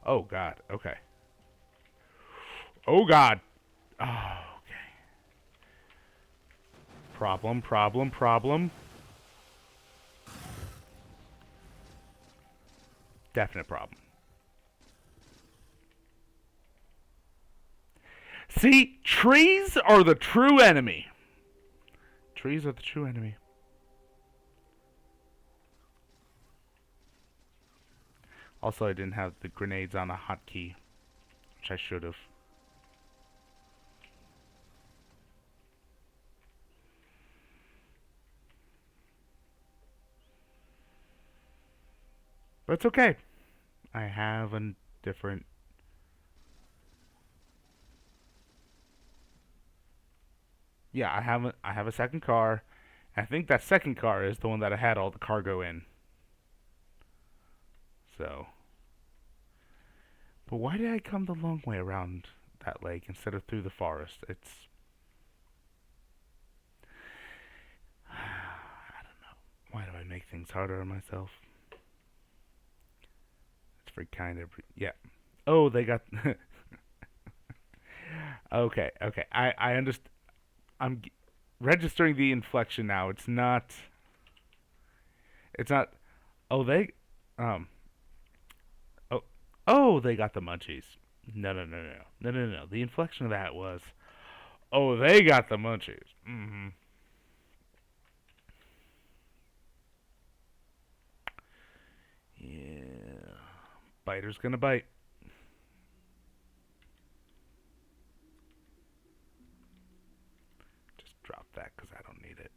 Oh God. Okay. Oh God. Oh, okay. Problem. Problem. Problem. Definite problem. See, trees are the true enemy. Trees are the true enemy. Also, I didn't have the grenades on a hotkey, which I should have. But it's okay. I have a different. Yeah, I have a second car. I think that second car is the one that I had all the cargo in. So, but why did I come the long way around that lake instead of through the forest? It's I don't know. Why do I make things harder on myself? It's for kind of yeah. Oh, they got okay, okay. I understand. Registering the inflection now. It's not. It's not. Oh, they. Um. Oh. Oh, they got the munchies. No, no, no, no, no, no, no, no. The inflection of that was. Oh, they got the munchies. Mm-hmm. Yeah. Biter's gonna bite. Just drop that because I don't need it.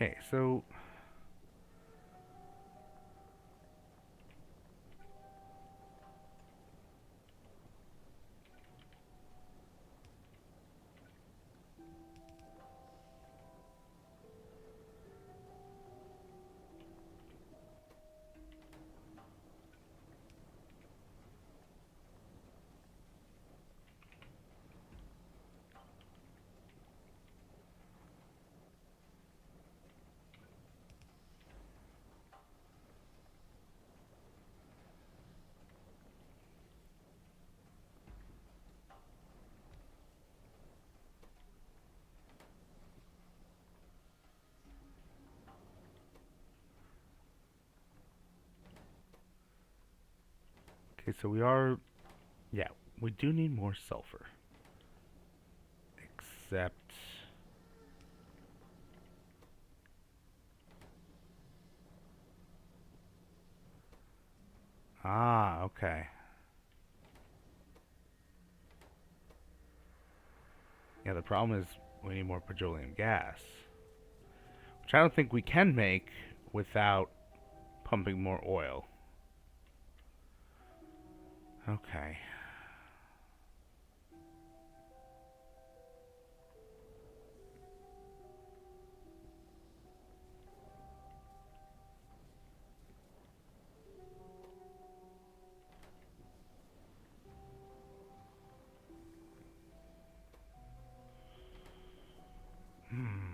Okay, so Okay, so we are... Yeah, we do need more sulfur. Except... Ah, okay. Yeah, the problem is we need more petroleum gas. Which I don't think we can make without pumping more oil. Okay. Hmm.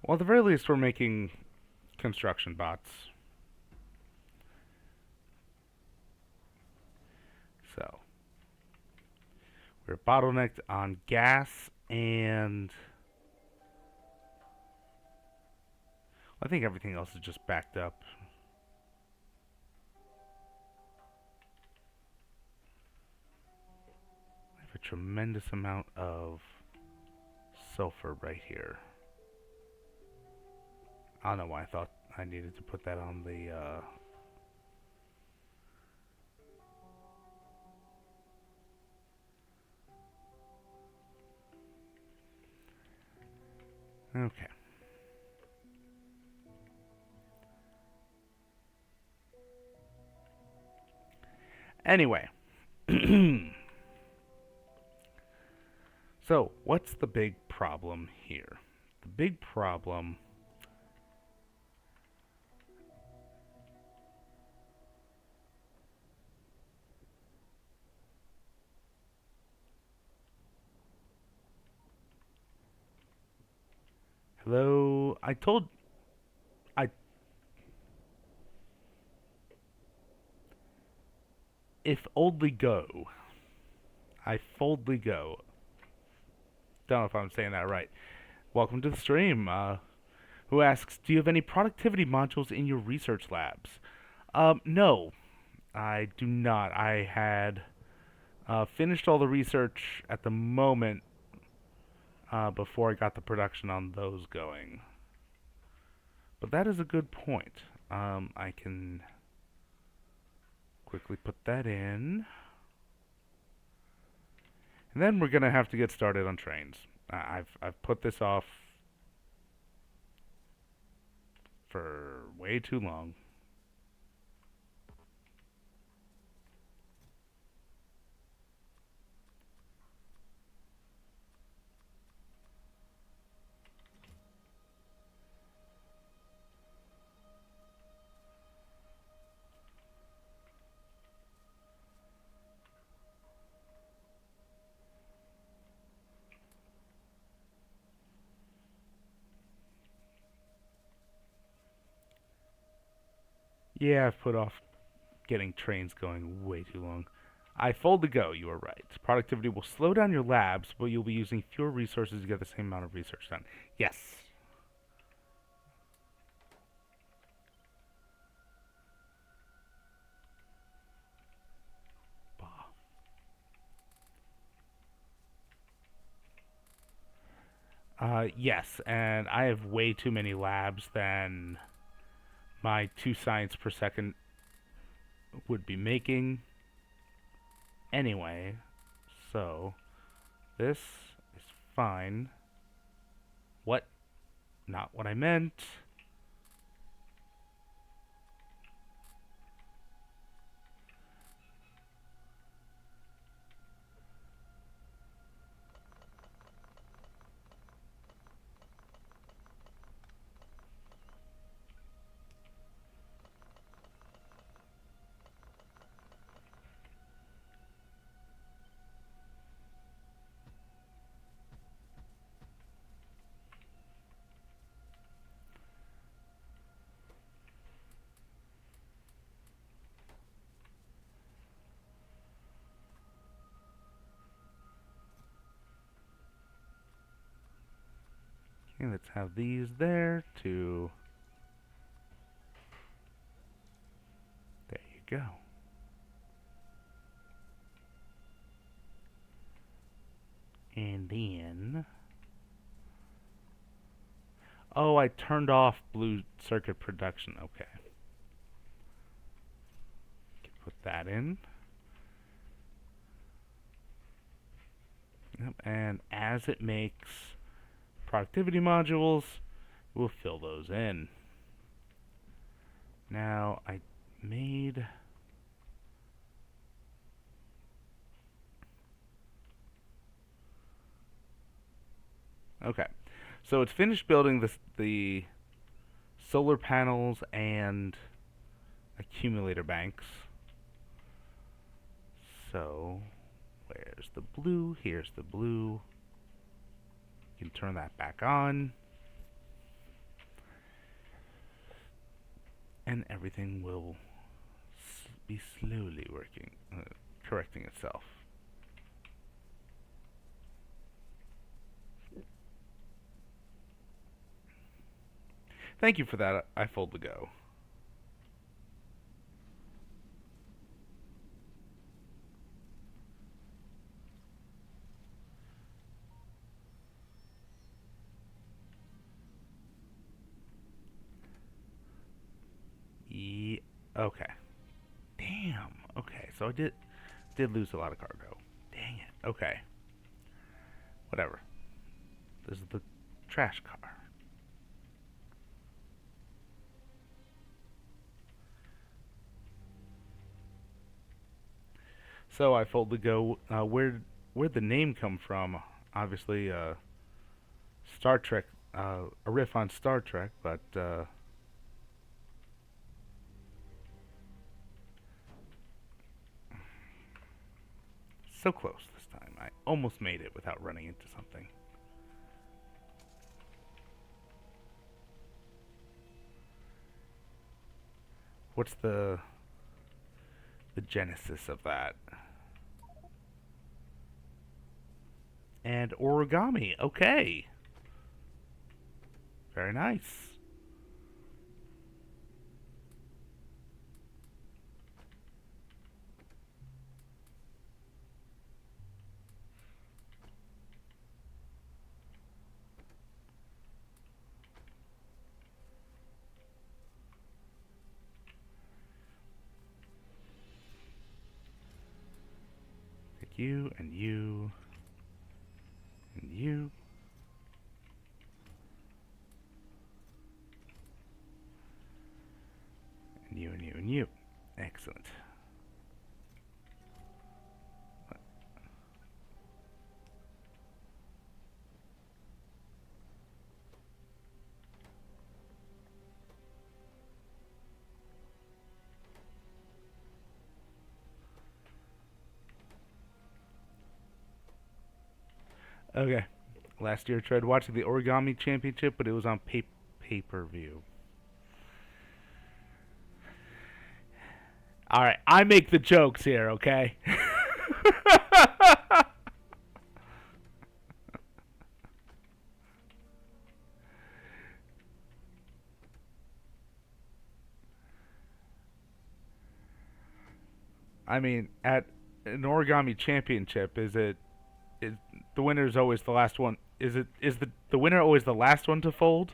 Well, at the very least, we're making construction bots. So, we're bottlenecked on gas and... I think everything else is just backed up. I have a tremendous amount of sulfur right here. I don't know why I thought I needed to put that on the, Okay. Anyway. So, what's the big problem here? The big problem... Hello? I... If oldly go. I foldly go. Don't know if I'm saying that right. Welcome to the stream. Who asks, do you have any productivity modules in your research labs? No, I do not. I had finished all the research at the moment before I got the production on those going. But that is a good point. I can quickly put that in. And then we're going to have to get started on trains. I've put this off for way too long. Yeah, I've put off getting trains going way too long. I fold to go, you are right. Productivity will slow down your labs, but you'll be using fewer resources to get the same amount of research done. Yes. Yes, and I have way too many labs than my 2 science per second would be making. Anyway, so this is fine. What? Not what I meant. let's have these there to... There you go. And then... Oh, I turned off blue circuit production. Okay. Put that in. Yep, and as it makes productivity modules, we'll fill those in. Now, I made... Okay. So it's finished building the solar panels and accumulator banks. So, where's the blue? Here's the blue. You can turn that back on. And everything will be slowly correcting itself. Thank you for that, I fold to go. Okay. Damn. Okay, so I did lose a lot of cargo. Dang it. Okay. Whatever. This is the trash car. So I fold to go. Where'd the name come from? Obviously, Star Trek. A riff on Star Trek, but so close this time. I almost made it without running into something. What's the genesis of that? And origami. Okay. Very nice. Take you and you and you. And you and you and you. Excellent. Okay. Last year I tried watching the Origami Championship, but it was on pay-per-view. Alright, I make the jokes here, okay? I mean, at an Origami Championship, is the winner is always the last one? Is the winner always the last one to fold?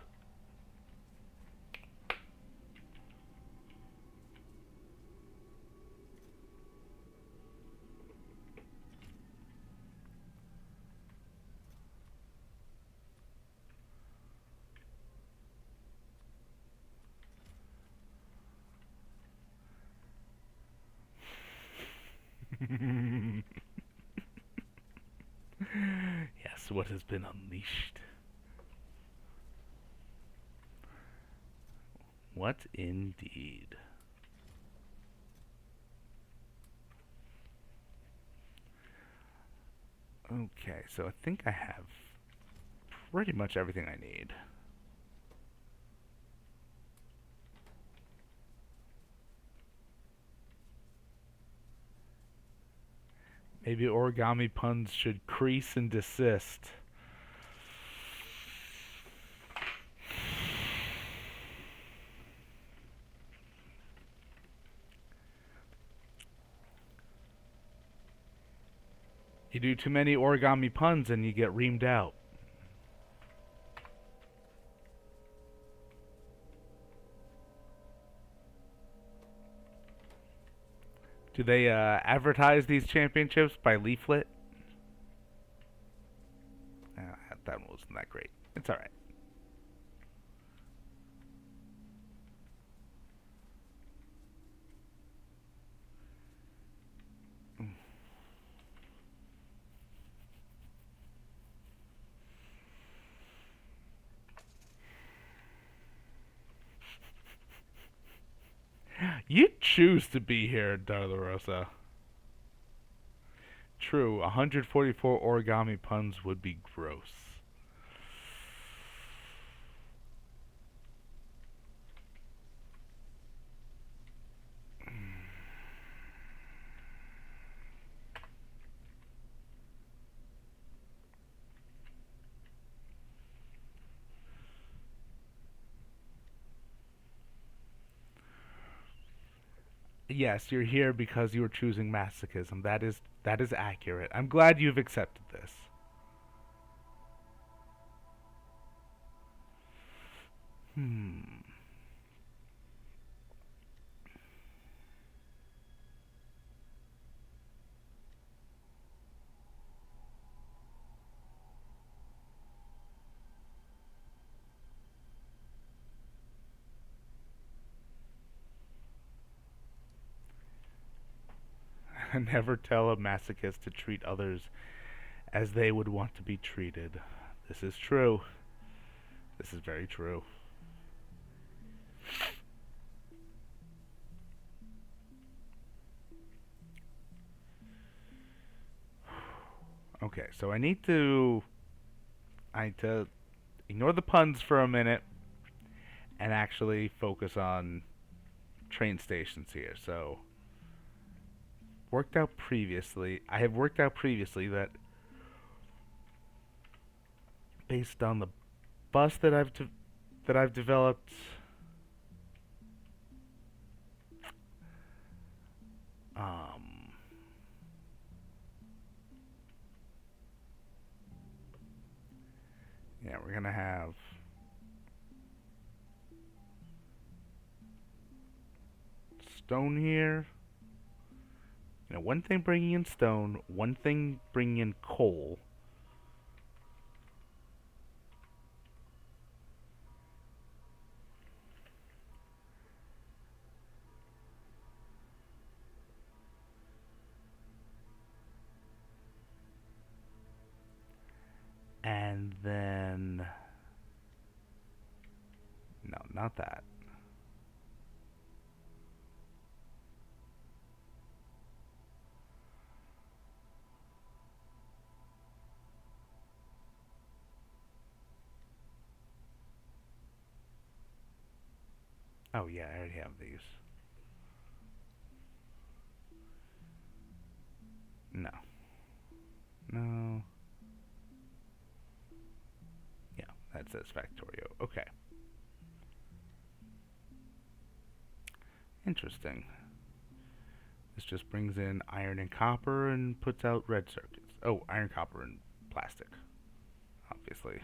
Yes, what has been unleashed? What indeed? Okay, so I think I have pretty much everything I need. Maybe origami puns should crease and desist. You do too many origami puns and you get reamed out. Do they advertise these championships by leaflet? That wasn't that great. It's alright. You choose to be here, Dolorosa. True, 144 origami puns would be gross. Yes, you're here because you were choosing masochism. That is accurate. I'm glad you've accepted this. Hmm. Never tell a masochist to treat others as they would want to be treated. This is true. This is very true. Okay, so I need to ignore the puns for a minute and actually focus on train stations here. So, I have worked out previously that based on the bus that I've developed, um, yeah, we're gonna have stone here. One thing bringing in stone, one thing bringing in coal, and then no, not that. Oh yeah, I already have these. No, no. Yeah, that says Factorio. Okay, interesting. This just brings in iron and copper and puts out red circuits. Oh, iron, copper, and plastic, obviously.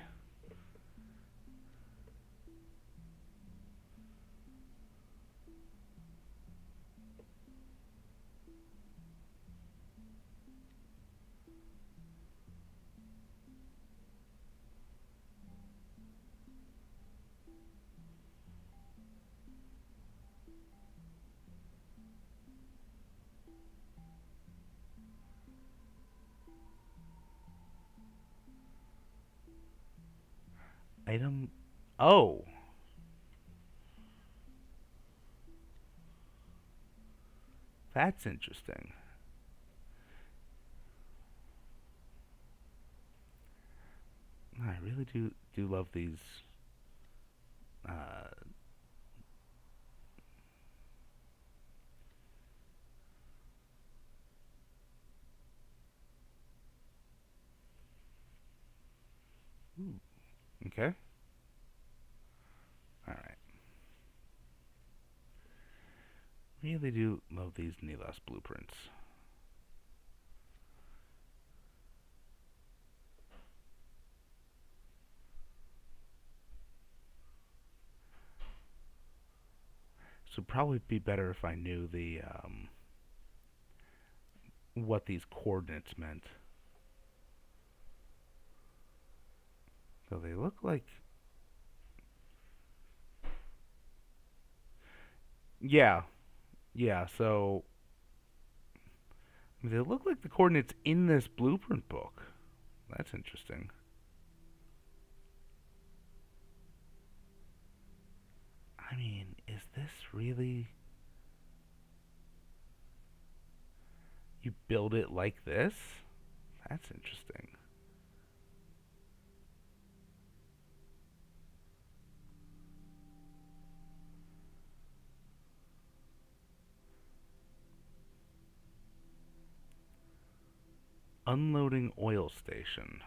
Item. Oh, that's interesting. I really do love these. Uh, okay. All right. Really do love these Nilas blueprints. So it'd probably be better if I knew the what these coordinates meant. So they look like, yeah, yeah. So they look like the coordinates in this blueprint book. That's interesting. I mean, is this really? You build it like this? That's interesting. Unloading oil station.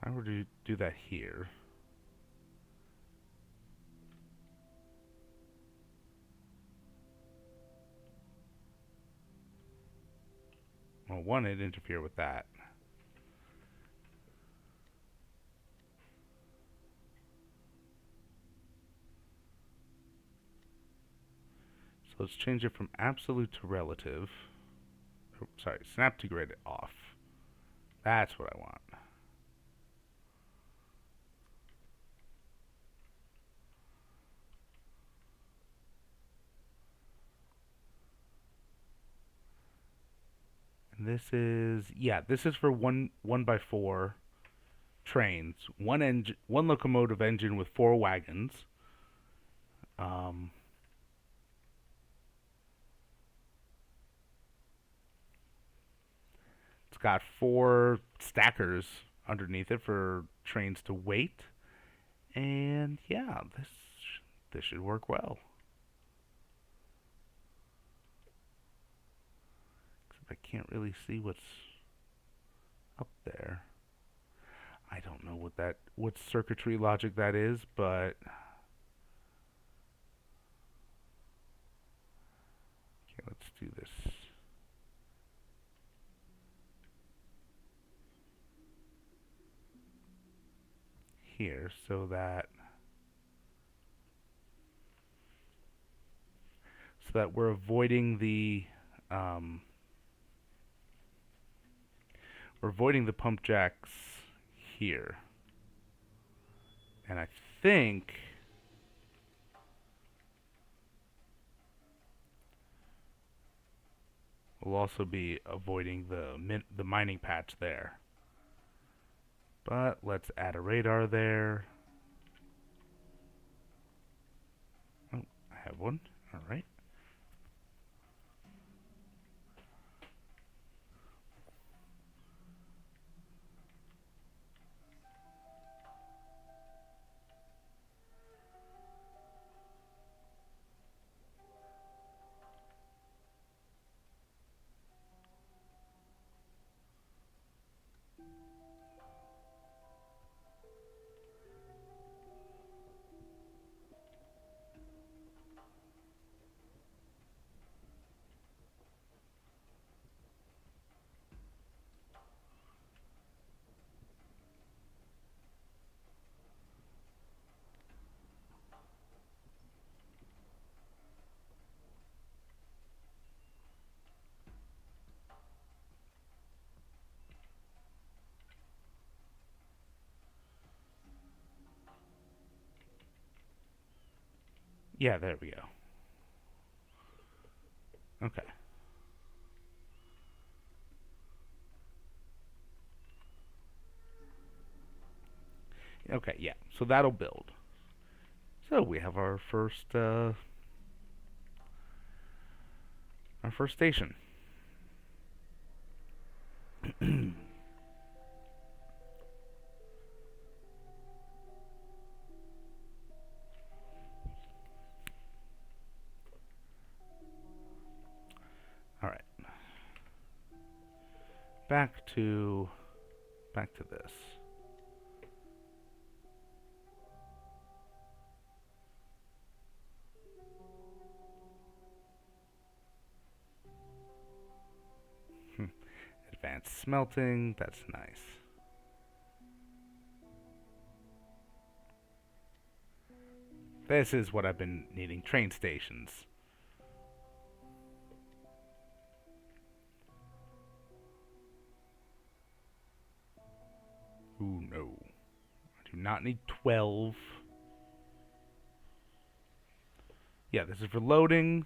If I were to do that here, well, one, it'd interfere with that. So let's change it from absolute to relative. Oh, sorry, snap to grid off. That's what I want. And this is, yeah, this is for one by four trains. One locomotive engine with four wagons. Um, it's got four stackers underneath it for trains to wait. And yeah, this should work well. Except I can't really see what's up there. I don't know what circuitry logic that is, but okay, let's do this here so that um, we're avoiding the pump jacks here, and I think we'll also be avoiding the mining patch there. But let's add a radar there. Oh, I have one. All right. Yeah, there we go. Okay. Okay, yeah. So that'll build. So we have our first station. All right. Back to this. Advanced smelting. That's nice. This is what I've been needing. Train stations. Ooh, no. I do not need 12. Yeah, this is for loading.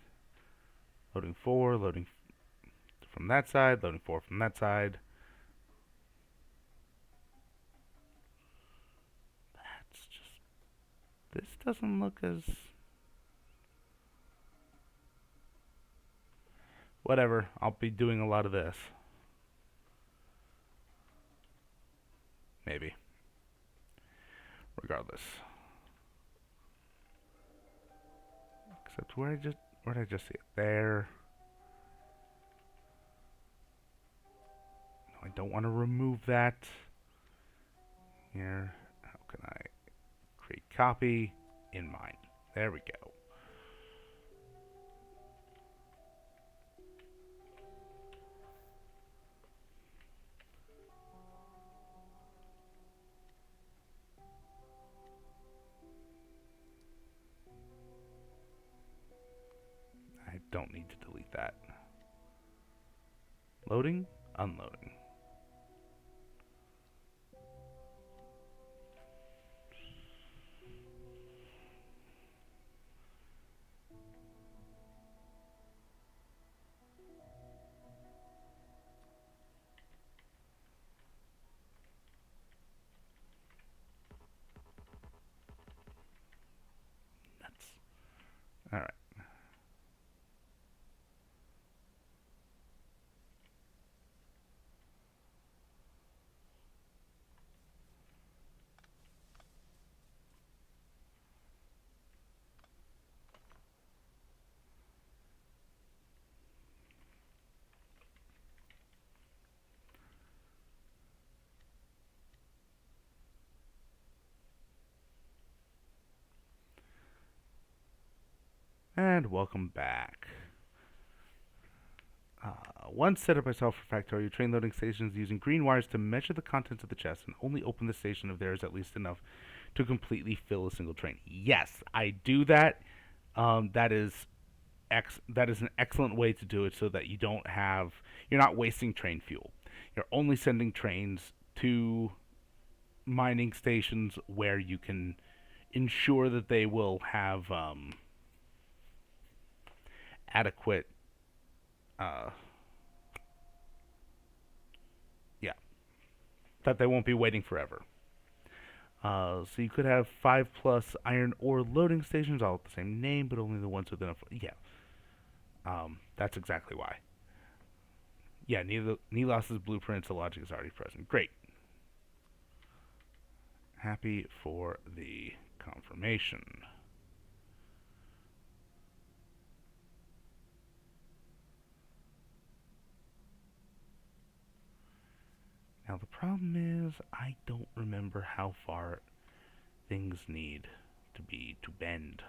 Loading 4, loading from that side, loading 4 from that side. That's just... This doesn't look as... Whatever, I'll be doing a lot of this. Maybe. Regardless. Except where did I just see it? There. No, I don't want to remove that. Here. How can I create copy in mine? There we go. I don't need to delete that. Loading, unloading. Nuts. Alright. And welcome back. One setup I saw for Factorio train loading stations using green wires to measure the contents of the chest and only open the station if there is at least enough to completely fill a single train. Yes, I do that. That is an excellent way to do it so that you're not wasting train fuel. You're only sending trains to mining stations where you can ensure that they will have adequate uh, yeah, that they won't be waiting forever. So you could have 5+ iron ore loading stations, all with the same name, but only the ones with enough. Yeah, that's exactly why. Yeah, Neelas's blueprints, the logic is already present. Great. Happy for the confirmation. Now the problem is, I don't remember how far things need to be to bend.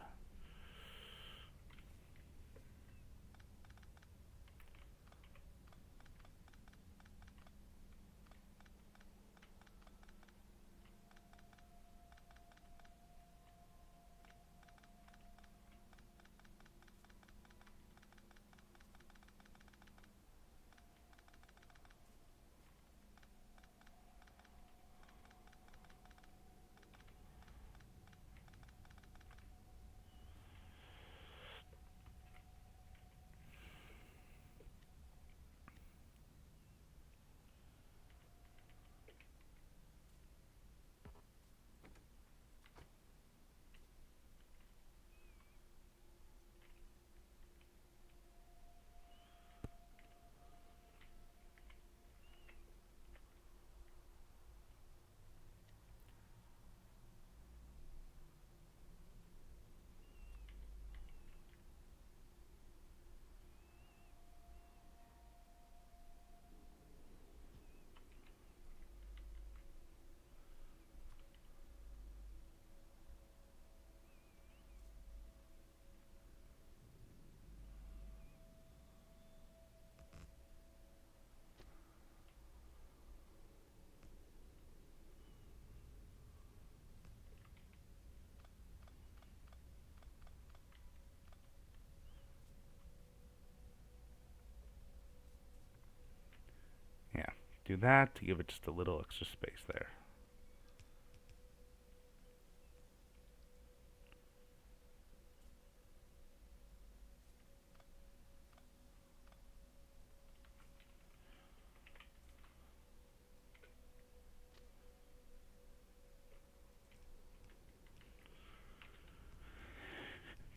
Do that to give it just a little extra space there.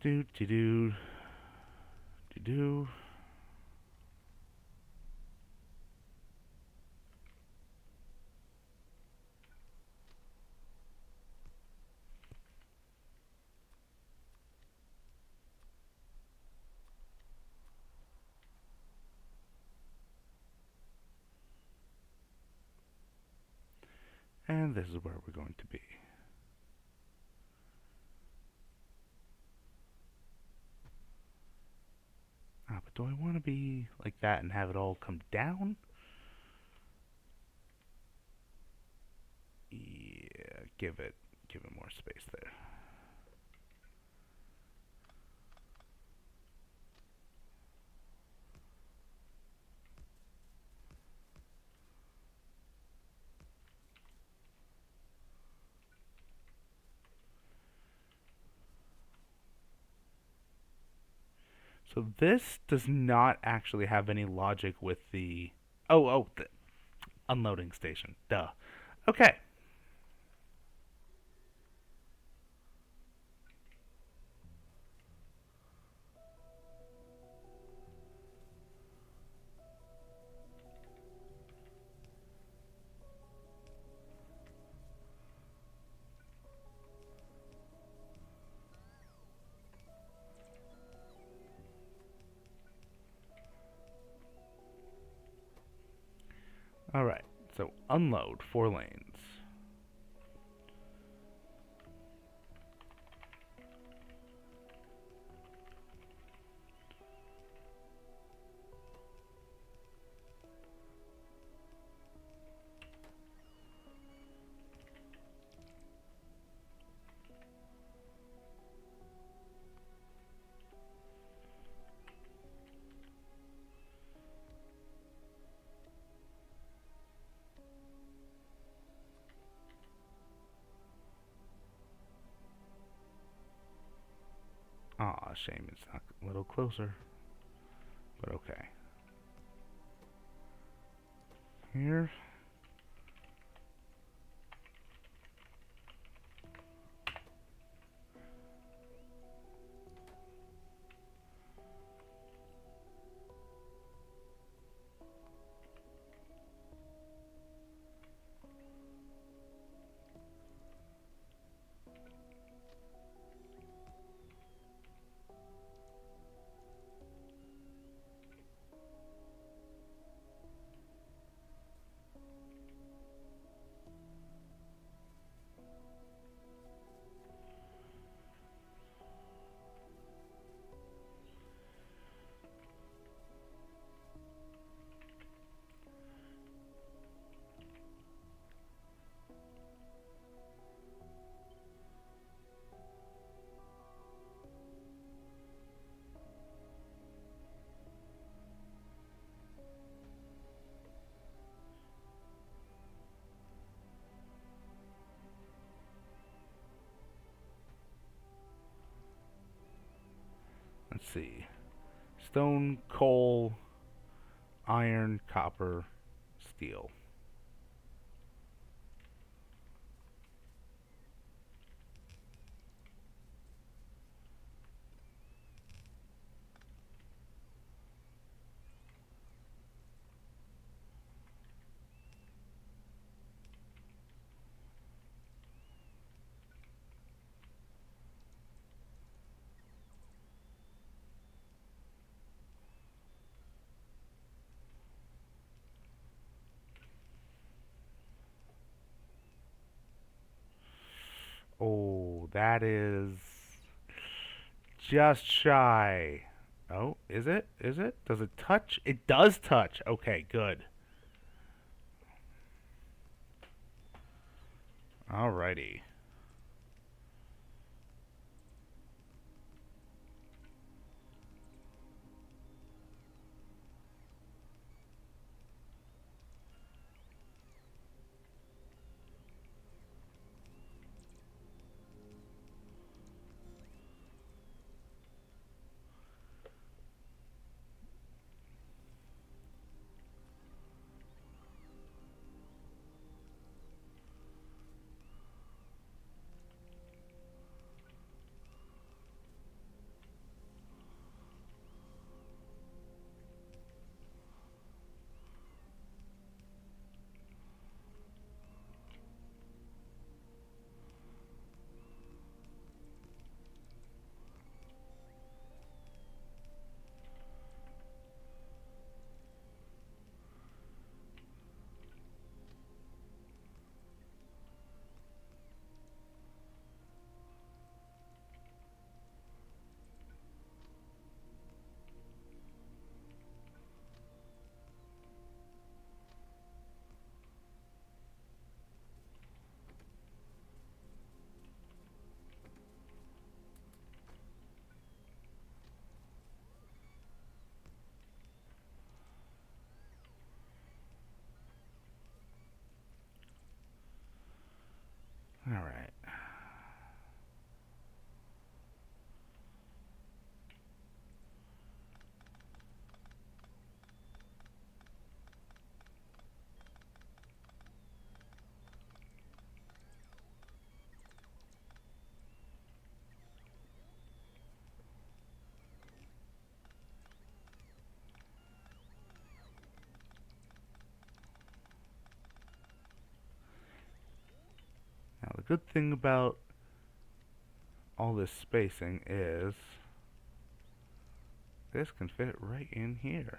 Do do do do do. And this is where we're going to be. Ah, but do I want to be like that and have it all come down? Yeah, give it more space there. So this does not actually have any logic with the the unloading station. Duh. Okay. All right. So unload 4 lanes. Aw, shame it's not a little closer. But okay. Here. Let's see. Stone, coal, iron, copper, steel. Oh, that is just shy. Oh, is it? Is it? Does it touch? It does touch. Okay, good. Alrighty. good thing about all this spacing is this can fit right in here.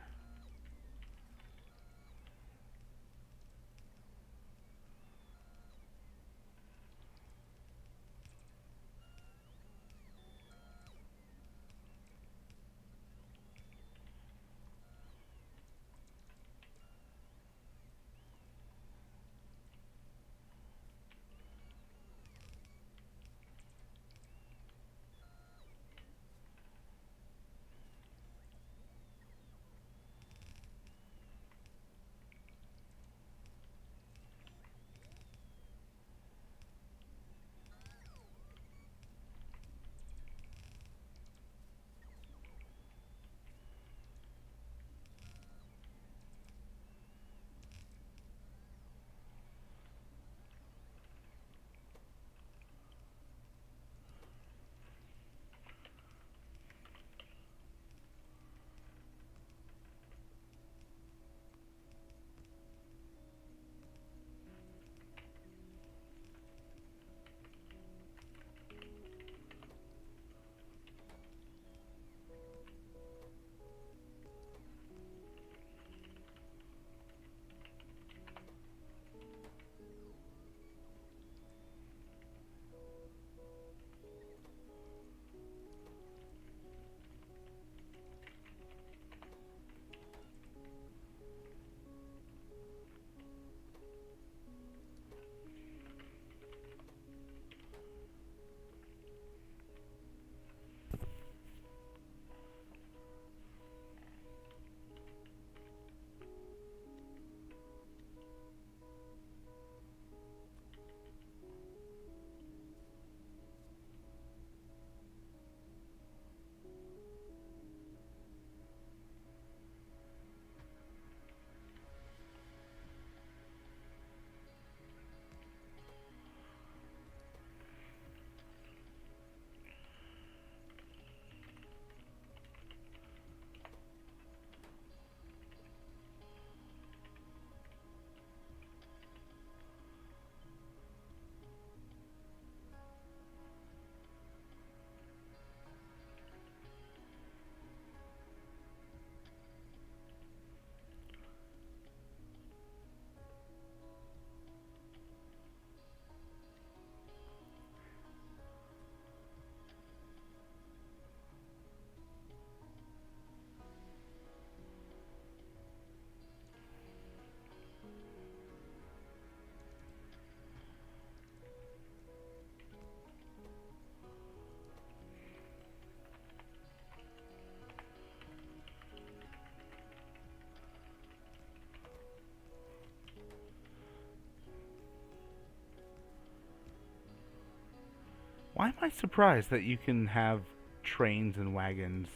Why am I surprised that you can have trains and wagons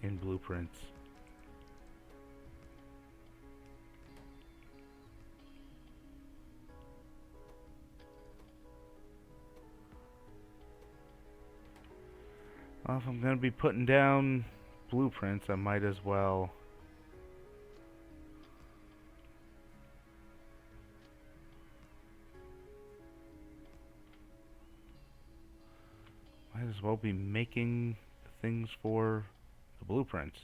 in blueprints? Well, if I'm going to be putting down blueprints, I might as well be making the things for the blueprints.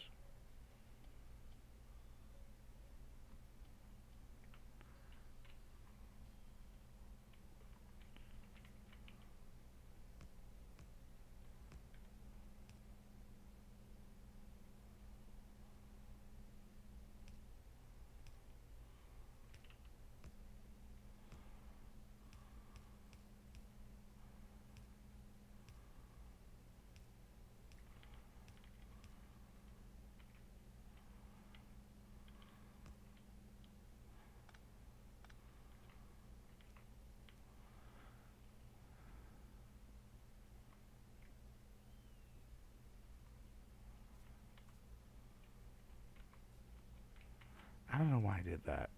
I don't know why I did that.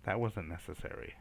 That wasn't necessary.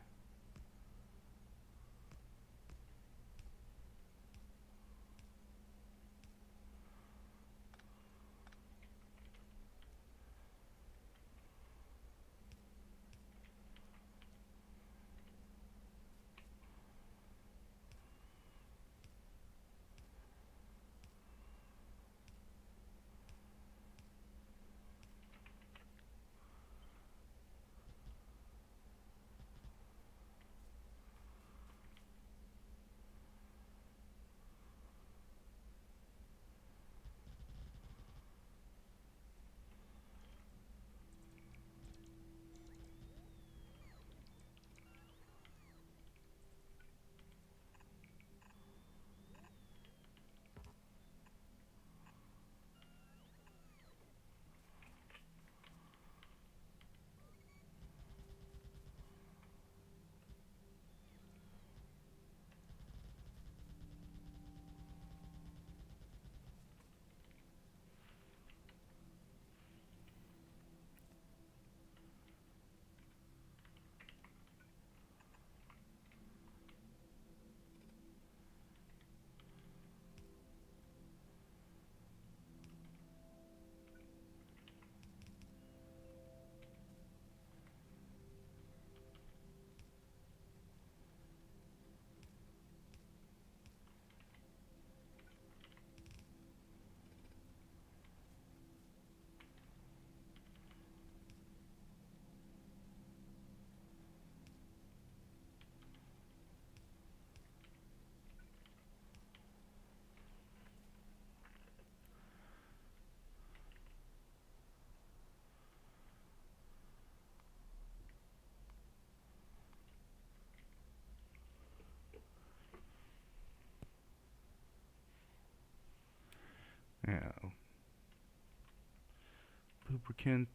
lubricant,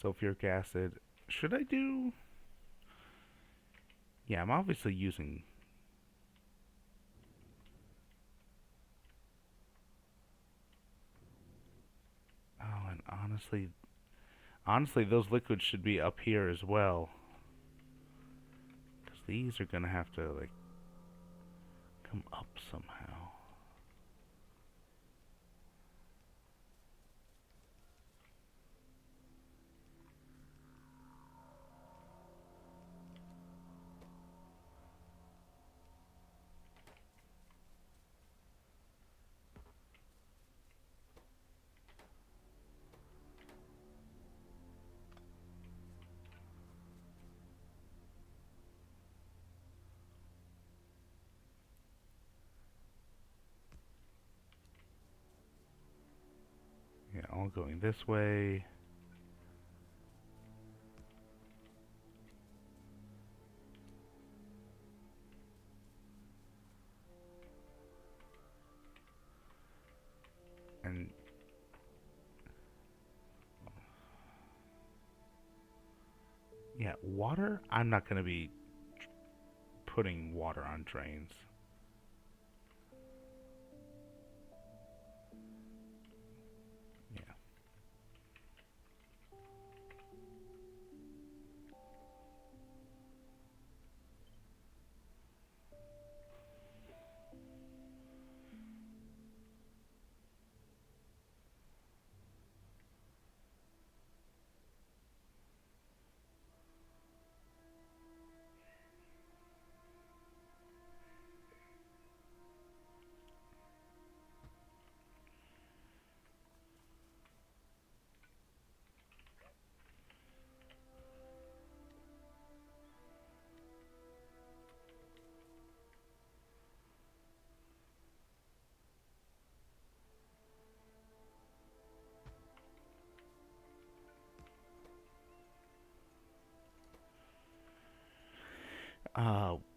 sulfuric acid. Should I do? Yeah, I'm obviously using. Oh, and honestly, those liquids should be up here as well, because these are gonna have to like come up somehow. Yeah, all going this way. And yeah, water. I'm not gonna be putting water on drains. Yeah.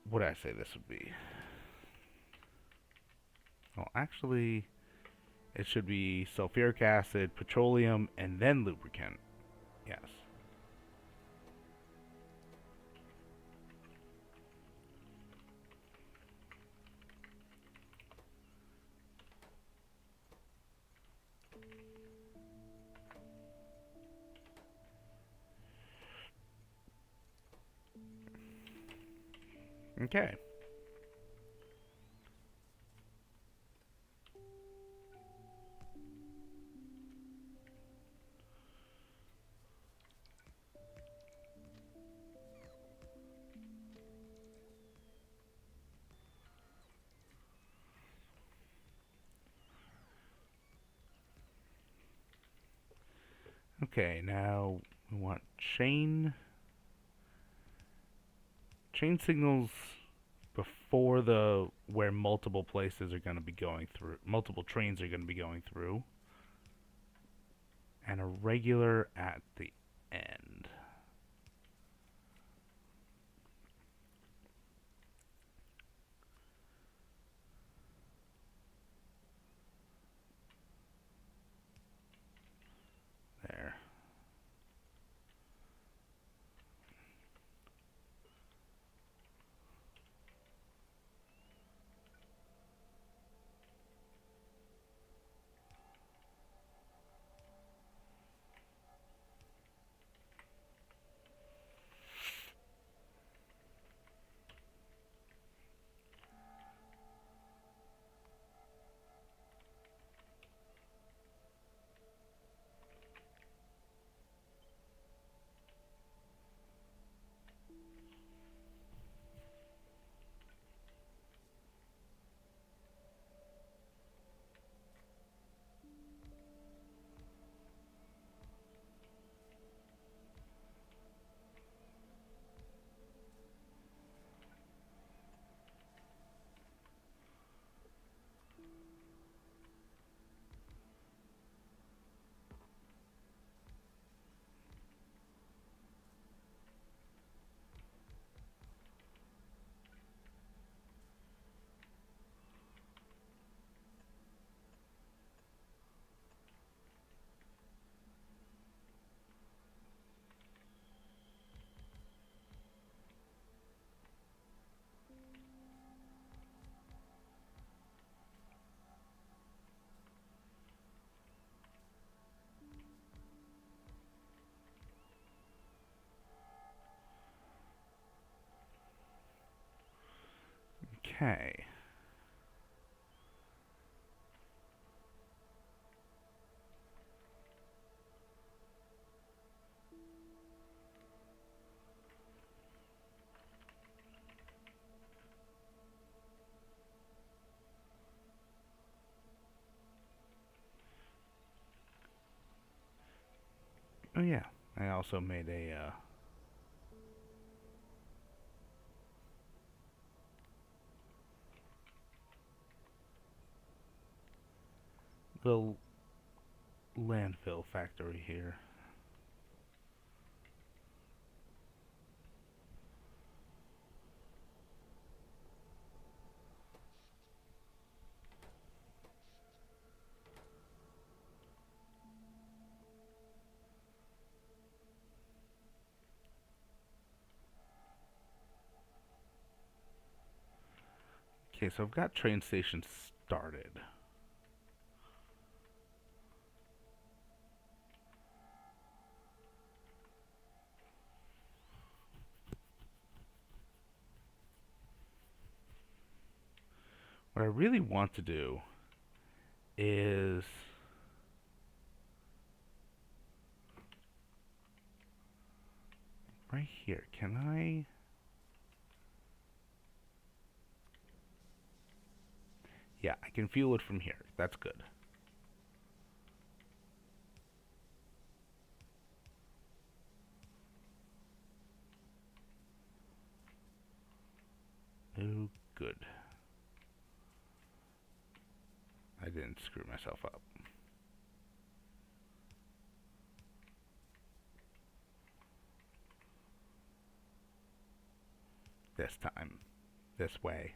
What did I say this would be? Well, actually, it should be sulfuric acid, petroleum, and then lubricant. Yes. Okay. Okay, now we want chain signals before the where multiple places are going to be going through, multiple trains are going to be going through, and a regular at the end. There. Okay. Oh yeah, I also made a little landfill factory here. Okay, so I've got train stations started. What I really want to do is right here. Can I? Yeah, I can fuel it from here. That's good. Oh, good. I didn't screw myself up. This time. This way.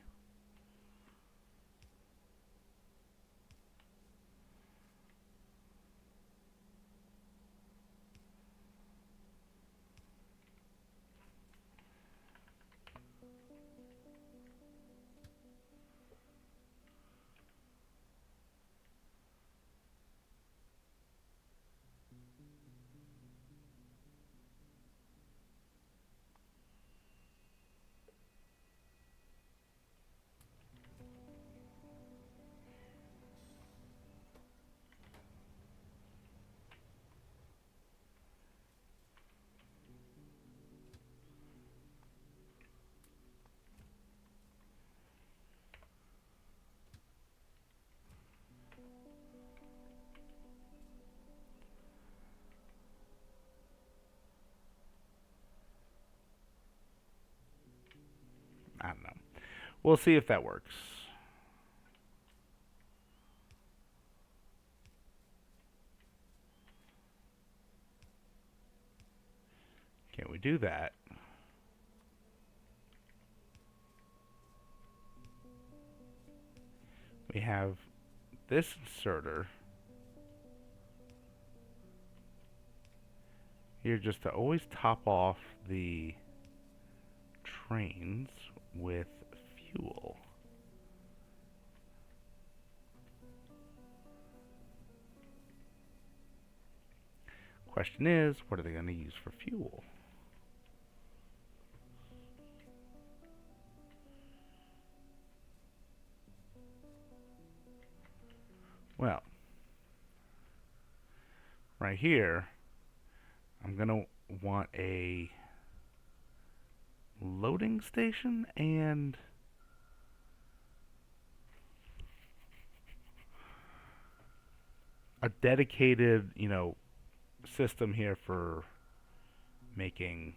I don't know. We'll see if that works. Can we do that? We have this inserter here just to always top off the trains with fuel. Question is, what are they going to use for fuel? Well, right here, I'm going to want a loading station and a dedicated, system here for making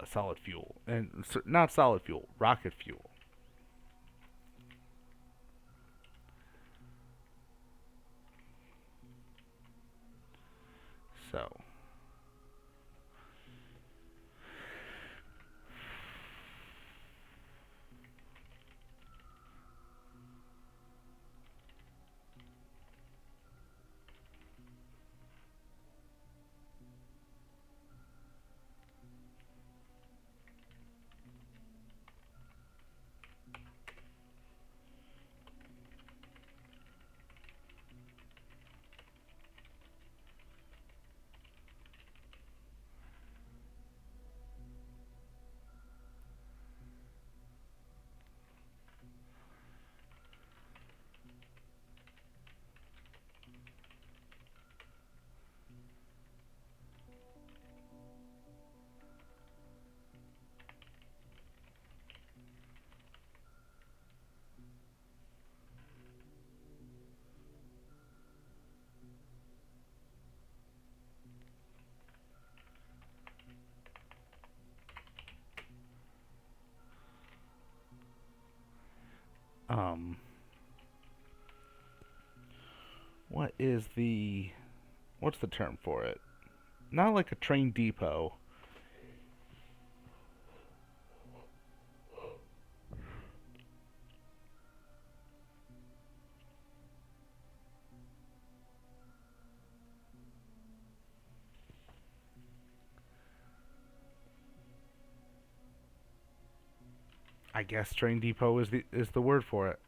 solid fuel. And not solid fuel, rocket fuel. So, um, what is what's the term for it? Not like a train depot. I guess train depot is the word for it.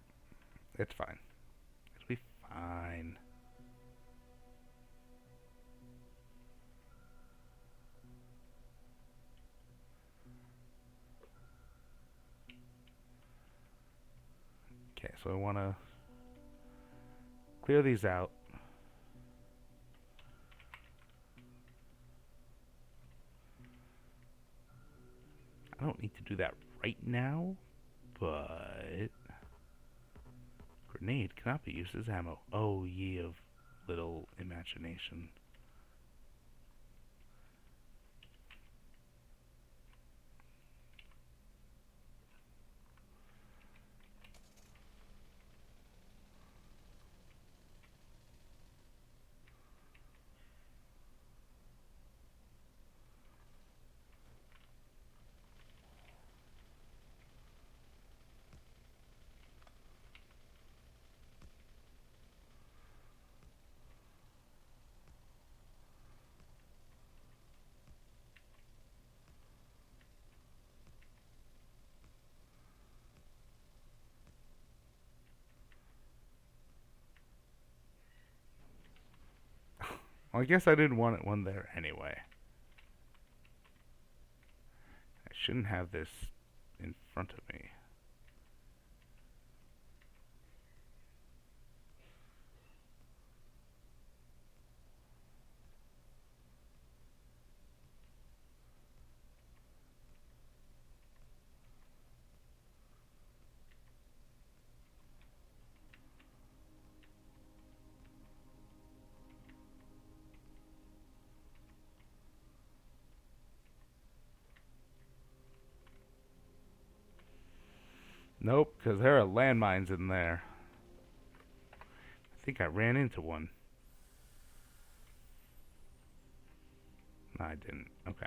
It's fine. It'll be fine. Okay, so I want to clear these out. I don't need to do that right now, but grenade cannot be used as ammo. Oh, ye of little imagination. Well, I guess I didn't want one there anyway. I shouldn't have this in front of me. Nope, because there are landmines in there. I think I ran into one. No, I didn't. Okay.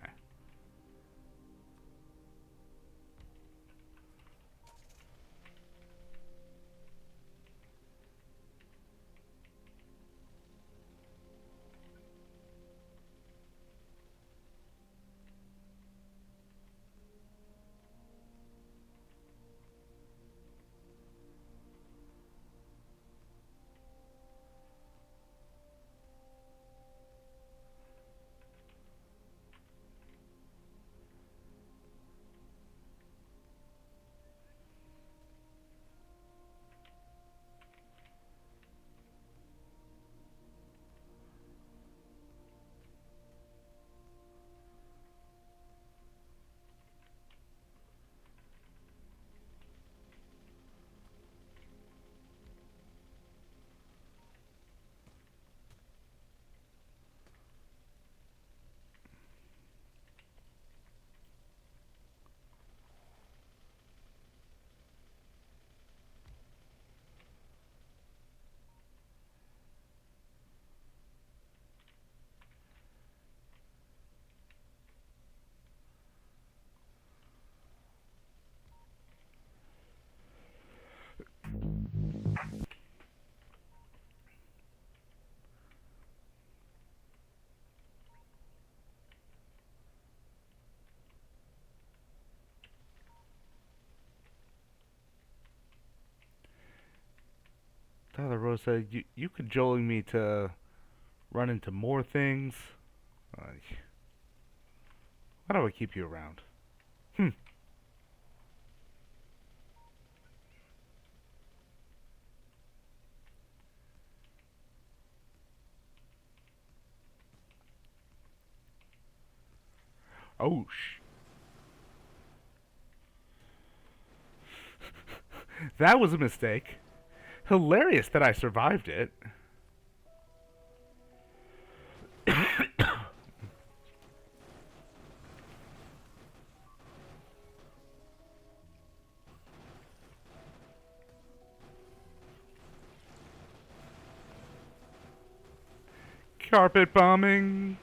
Tyler Rose said, you cajoling me to run into more things. Like, why do I keep you around? Hmm. Oh, that was a mistake. Hilarious that I survived it. Carpet bombing.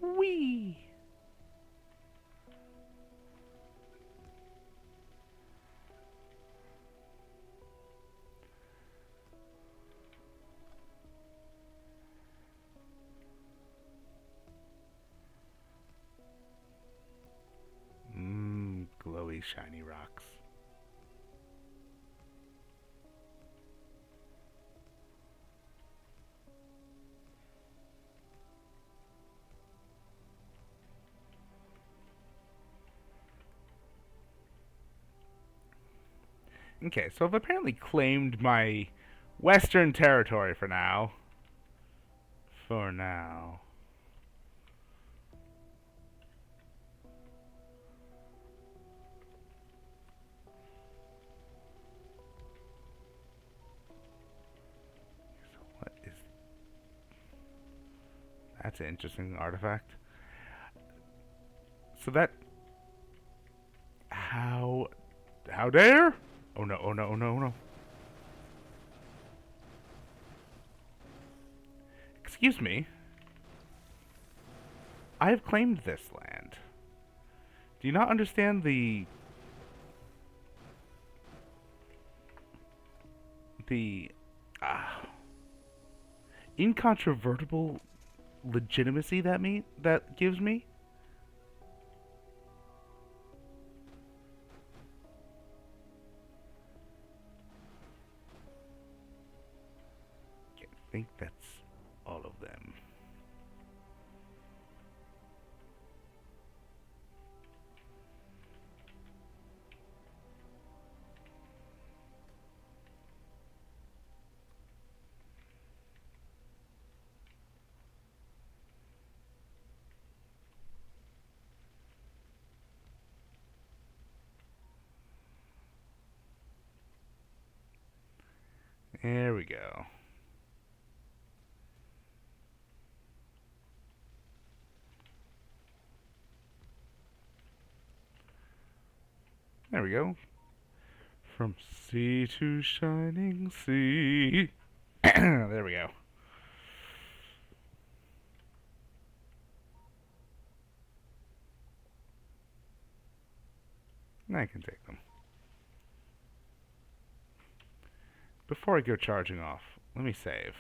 Wee. Mmm, glowy, shiny rocks. Okay, so I've apparently claimed my western territory for now. For now. So what is... That's an interesting artifact. So that... How... How dare? Oh no, oh no, oh no, oh no. Excuse me. I have claimed this land. Do you not understand the uh, incontrovertible legitimacy that gives me? I think that's all of them. There we go. There we go. From sea to shining sea. There we go. I can take them. Before I go charging off, let me save.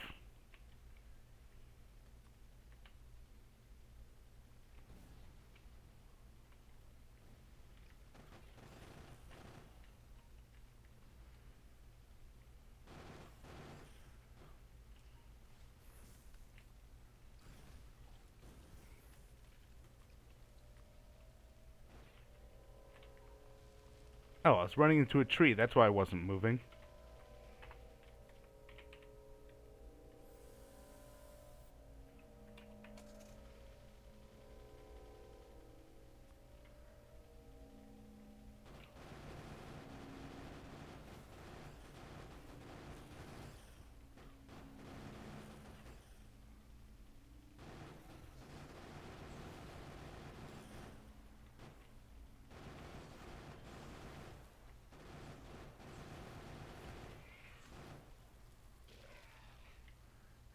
Oh, I was running into a tree. That's why I wasn't moving.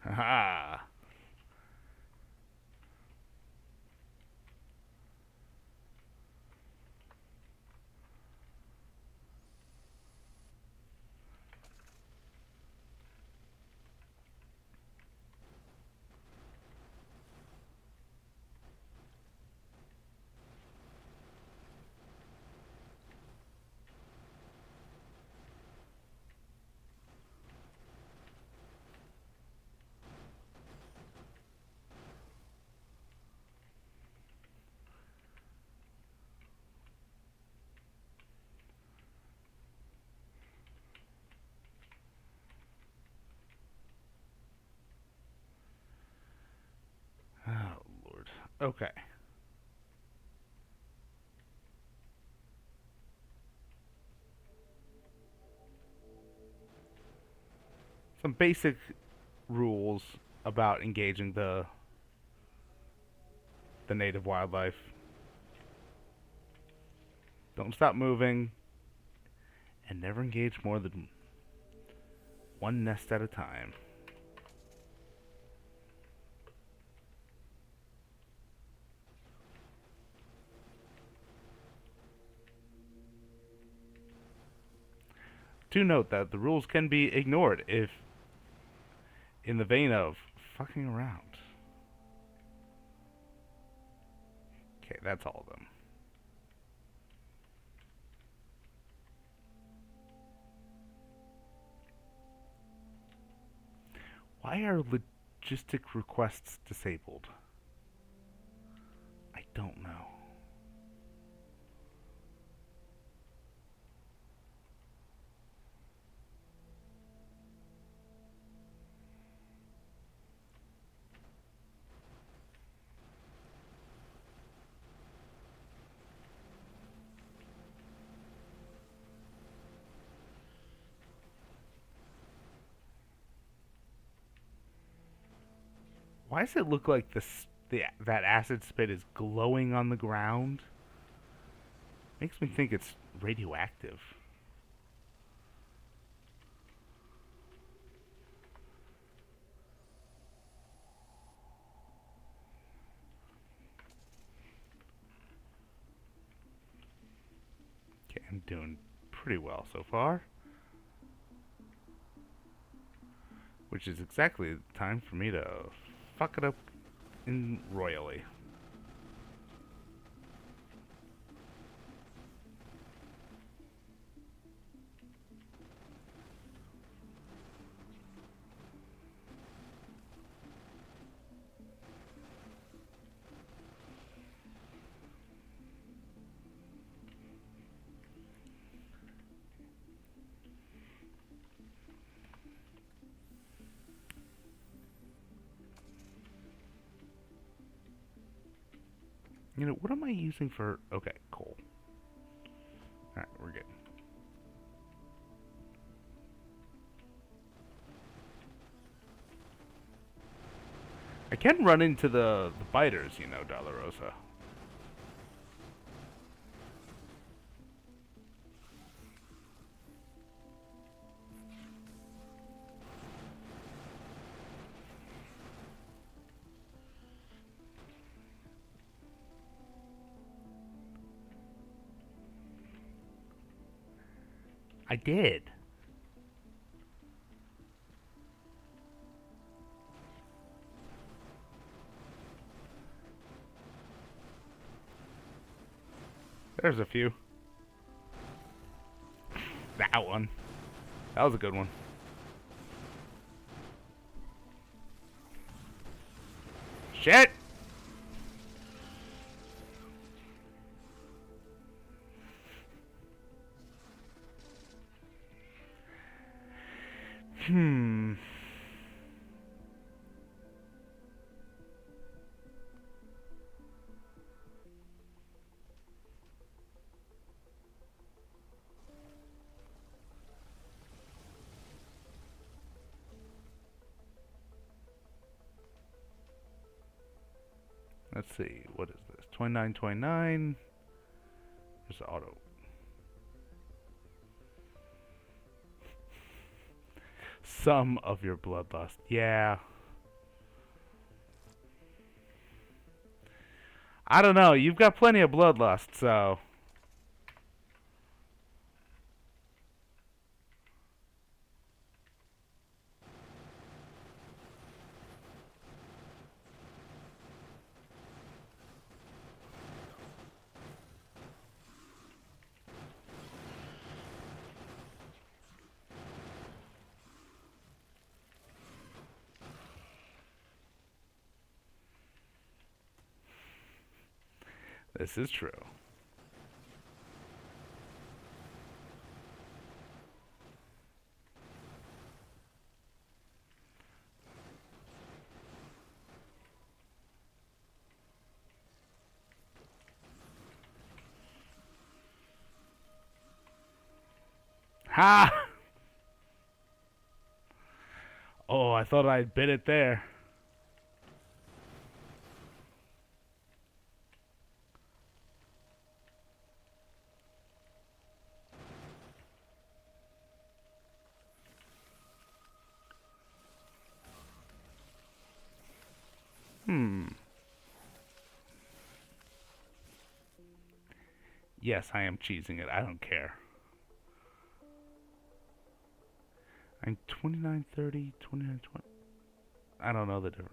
Haha. Oh, Lord. Okay. Some basic rules about engaging the native wildlife. Don't stop moving, and never engage more than one nest at a time. do note that the rules can be ignored if in the vein of fucking around. Okay, that's all of them. Why are logistic requests disabled? I don't know. Why does it look like that acid spit is glowing on the ground? Makes me think it's radioactive. Okay, I'm doing pretty well so far. Which is exactly the time for me to fuck it up in royally. You know, what am I using for... Okay, coal. Alright, we're good. I can run into the biters, you know, Dolorosa. I did. There's a few. That one. That was a good one. Shit! Hmm. Let's see. What is this? 2929. There's the auto. Some of your bloodlust. Yeah. I don't know. You've got plenty of bloodlust, so... This is true. Ha! Oh, I thought I'd bit it there. Hmm. Yes, I am cheesing it. I don't care. And 2930, 2920. I don't know the difference.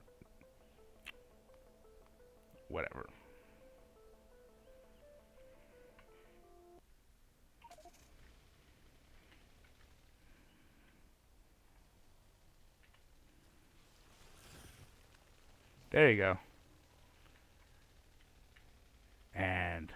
Whatever. There you go. And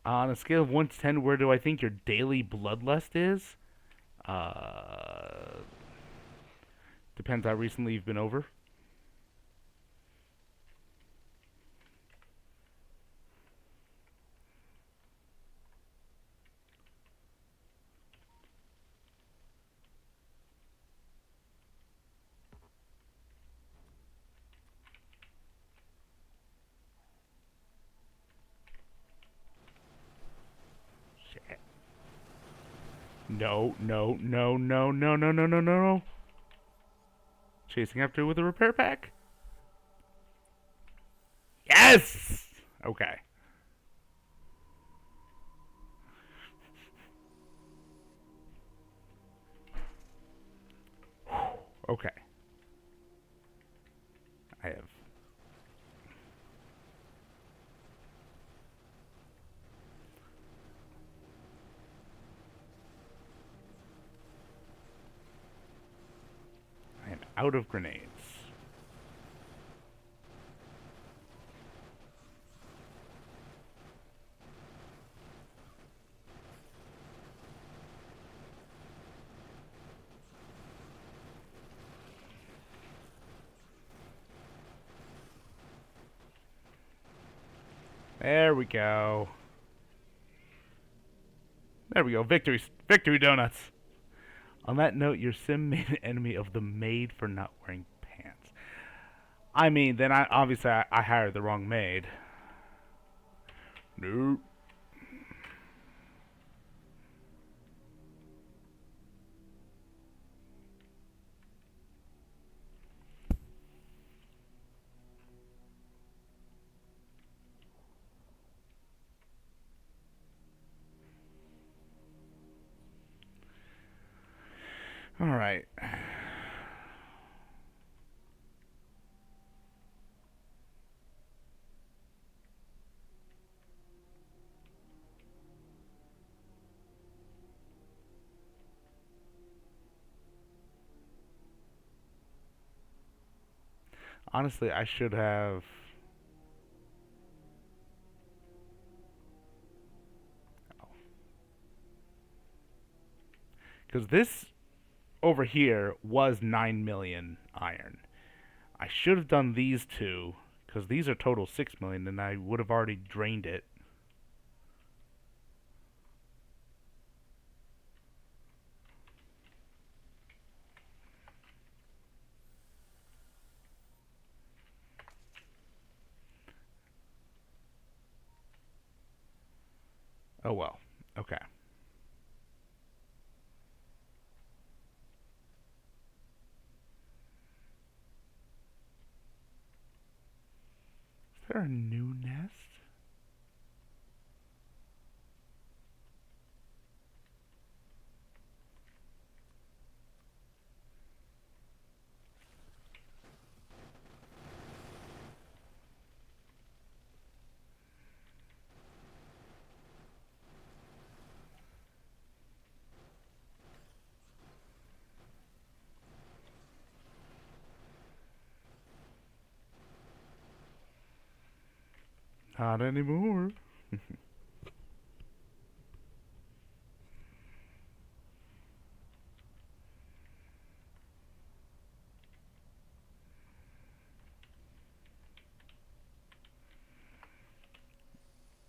on a scale of 1 to 10, where do I think your daily bloodlust is? Uh, Depends how recently you've been over. Shit. No, no, no, no, no, no, no, no, no. Chasing after with a repair pack? Yes! Okay. Okay. I have. I am out of grenades. There we go. There we go. Victory, victory donuts. On that note, your sim made an enemy of the maid for not wearing pants. I mean, then I obviously I hired the wrong maid. Nope. All right. Honestly, I should have. Because this over here was 9 million iron. I should have done these two, because these are total 6 million, and I would have already drained it. Oh well. Okay. there a new nest? Not anymore.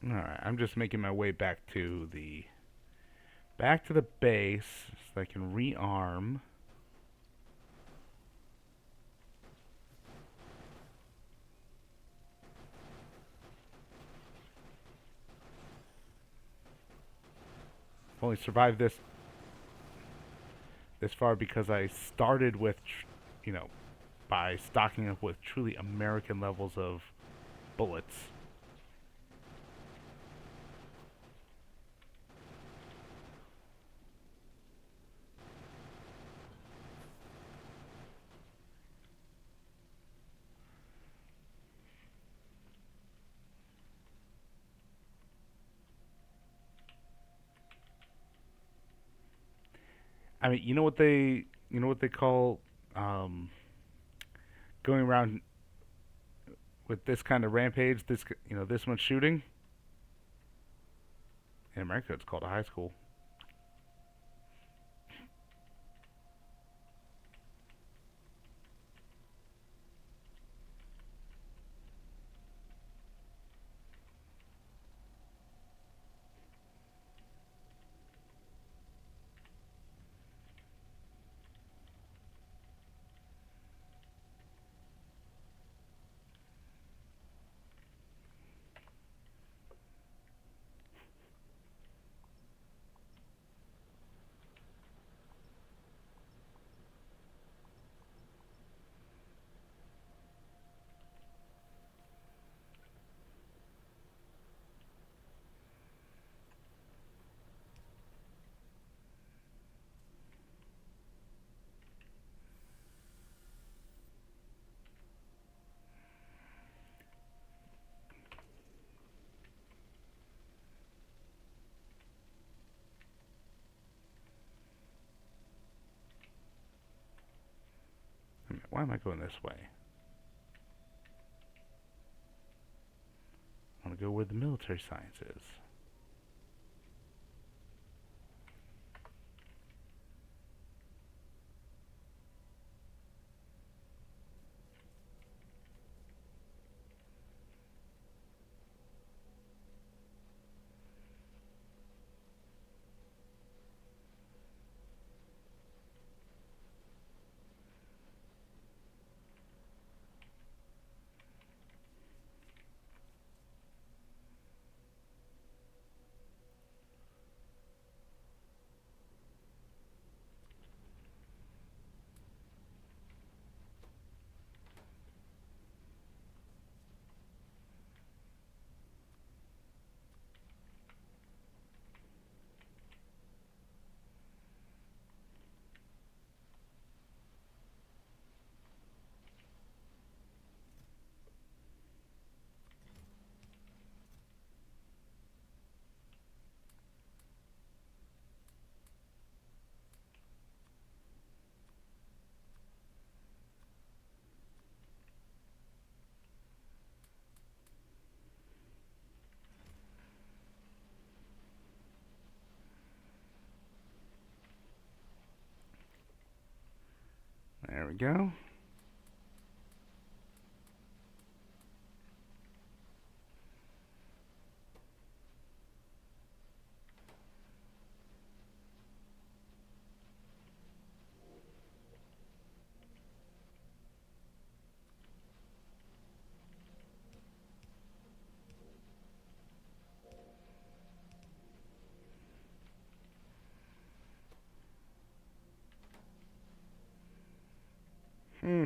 Alright, I'm just making my way back to the base so I can rearm. I've only survived this far because I started with, you know, by stocking up with truly American levels of bullets. I mean, you know what they call um, going around with this kind of rampage, this much shooting. In America, it's called a high school. I mean, why am I going this way? I want to go where the military science is. There we go. Hmm.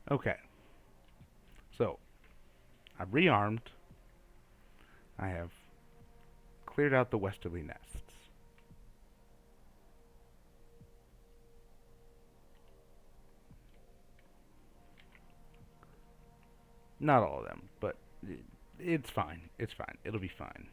Okay, so I've rearmed. I have cleared out the westerly nests. Not all of them, but it's fine. It's fine. It'll be fine.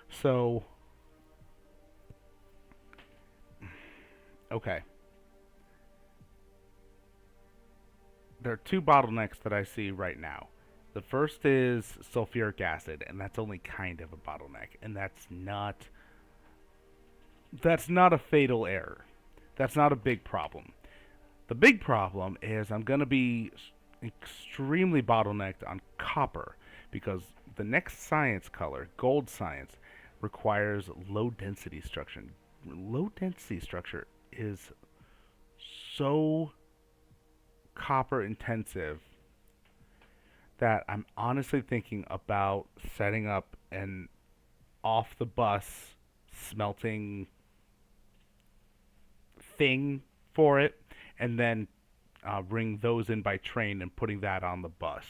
So, okay. There are two bottlenecks that I see right now. The first is sulfuric acid, and that's only kind of a bottleneck, and that's not a fatal error. That's not a big problem. The big problem is I'm going to be extremely bottlenecked on copper because the next science color, gold science, requires low density structure. Low density structure is so copper intensive that I'm honestly thinking about setting up an off the bus smelting thing for it and then bring those in by train and putting that on the bus.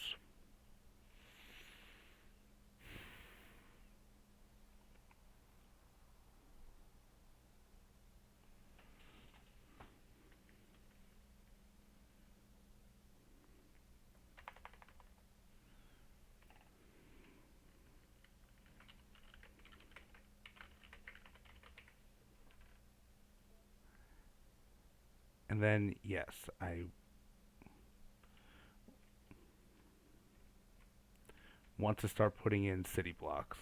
And then, yes, I want to start putting in city blocks.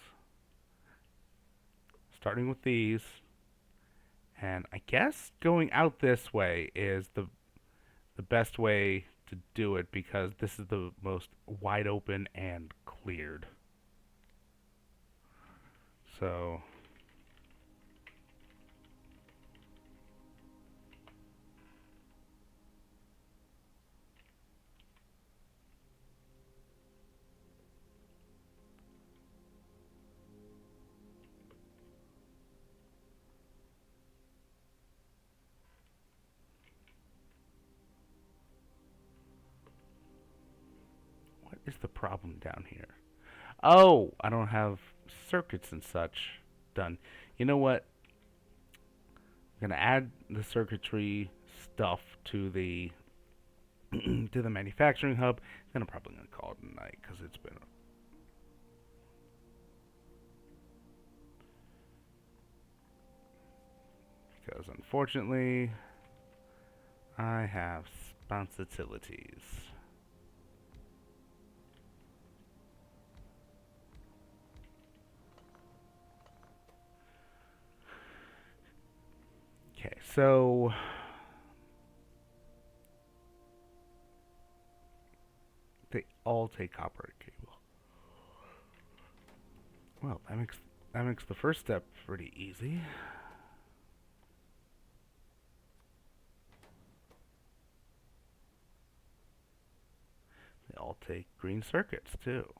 Starting with these, and I guess going out this way is the best way to do it because this is the most wide open and cleared. So, what is the problem down here? Oh, I don't have circuits and such done. You know what? I'm gonna add the circuitry stuff to the to the manufacturing hub. Then I'm probably gonna call it a night because it's been because unfortunately I have responsibilities. Okay, so they all take copper cable. Well, that makes the first step pretty easy. They all take green circuits too.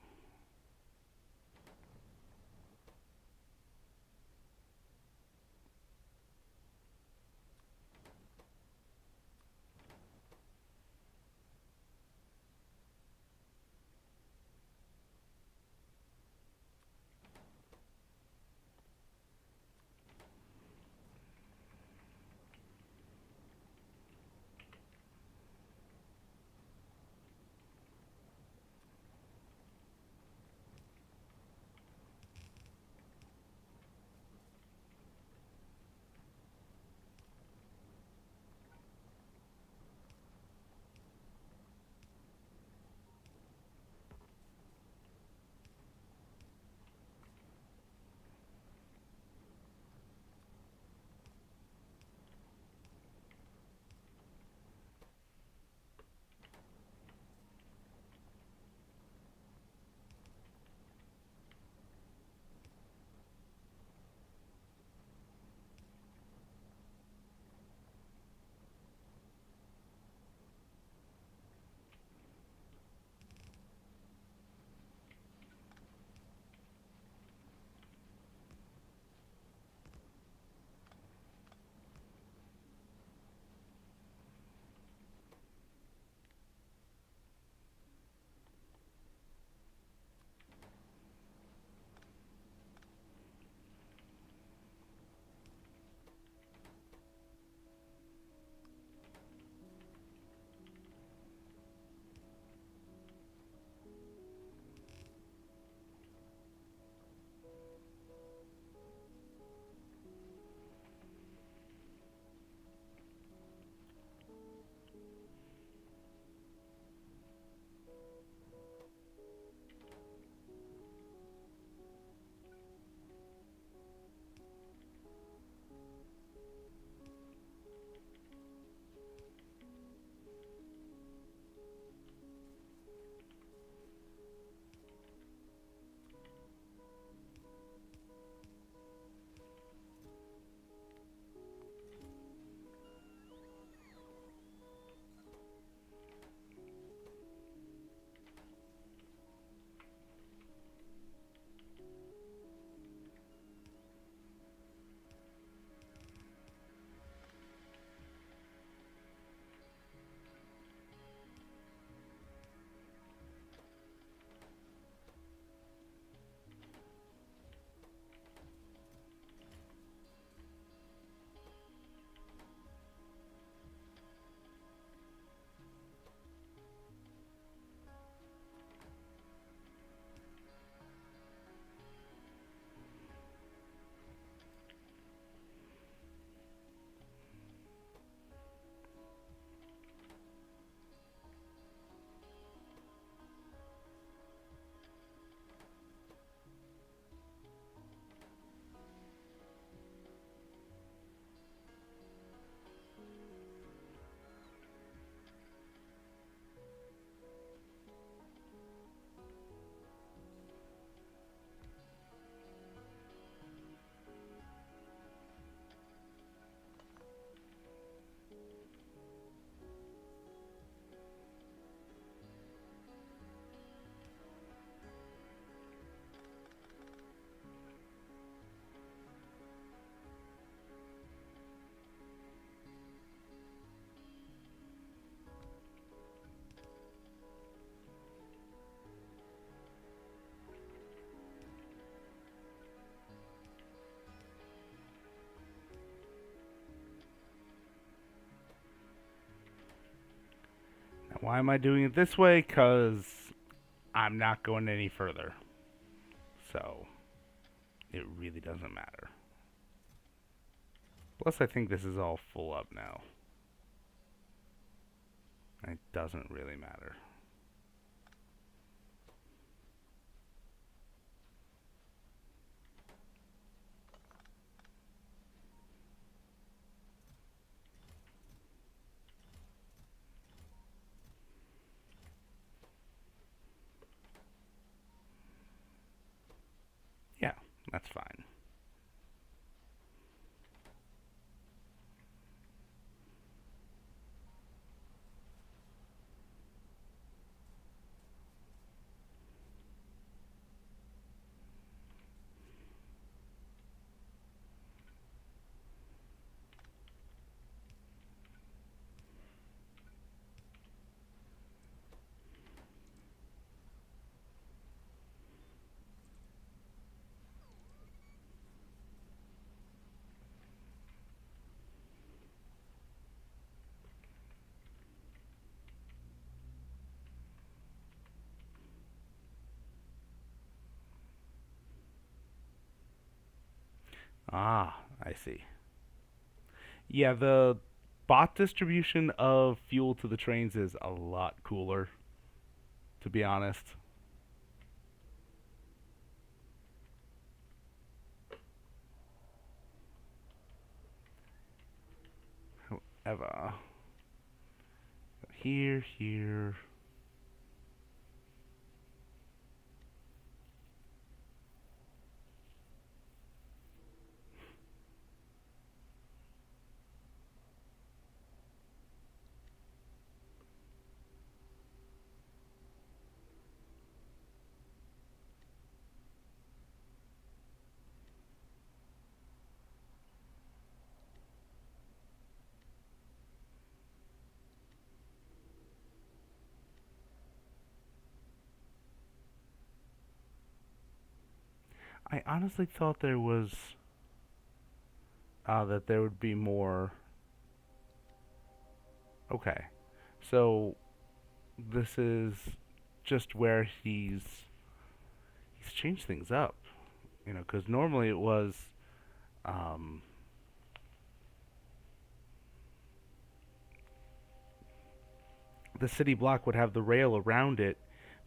Why am I doing it this way? Because I'm not going any further. So, it really doesn't matter. Plus, I think this is all full up now. It doesn't really matter. Yeah, that's fine. Ah, I see. Yeah, the bot distribution of fuel to the trains is a lot cooler, to be honest. However, here. I honestly thought there was that there would be more. Okay, so this is just where he's changed things up, you know, because normally it was um, the city block would have the rail around it,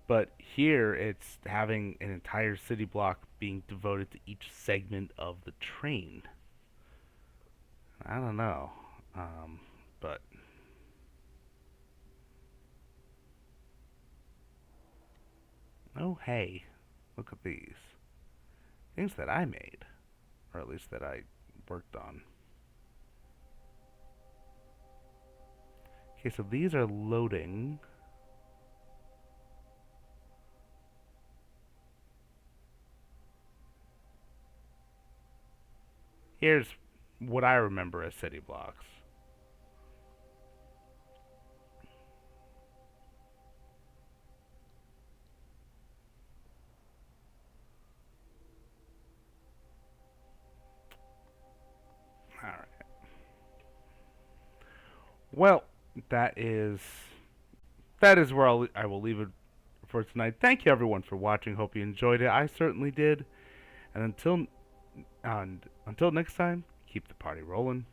but here it's having an entire city block being devoted to each segment of the train. I don't know, but oh hey, look at these things that I made, or at least that I worked on. Okay, so these are loading. Here's what I remember as city blocks. All right. Well, that is that is where I will leave it for tonight. Thank you everyone for watching. Hope you enjoyed it. I certainly did. And until next time, keep the party rolling.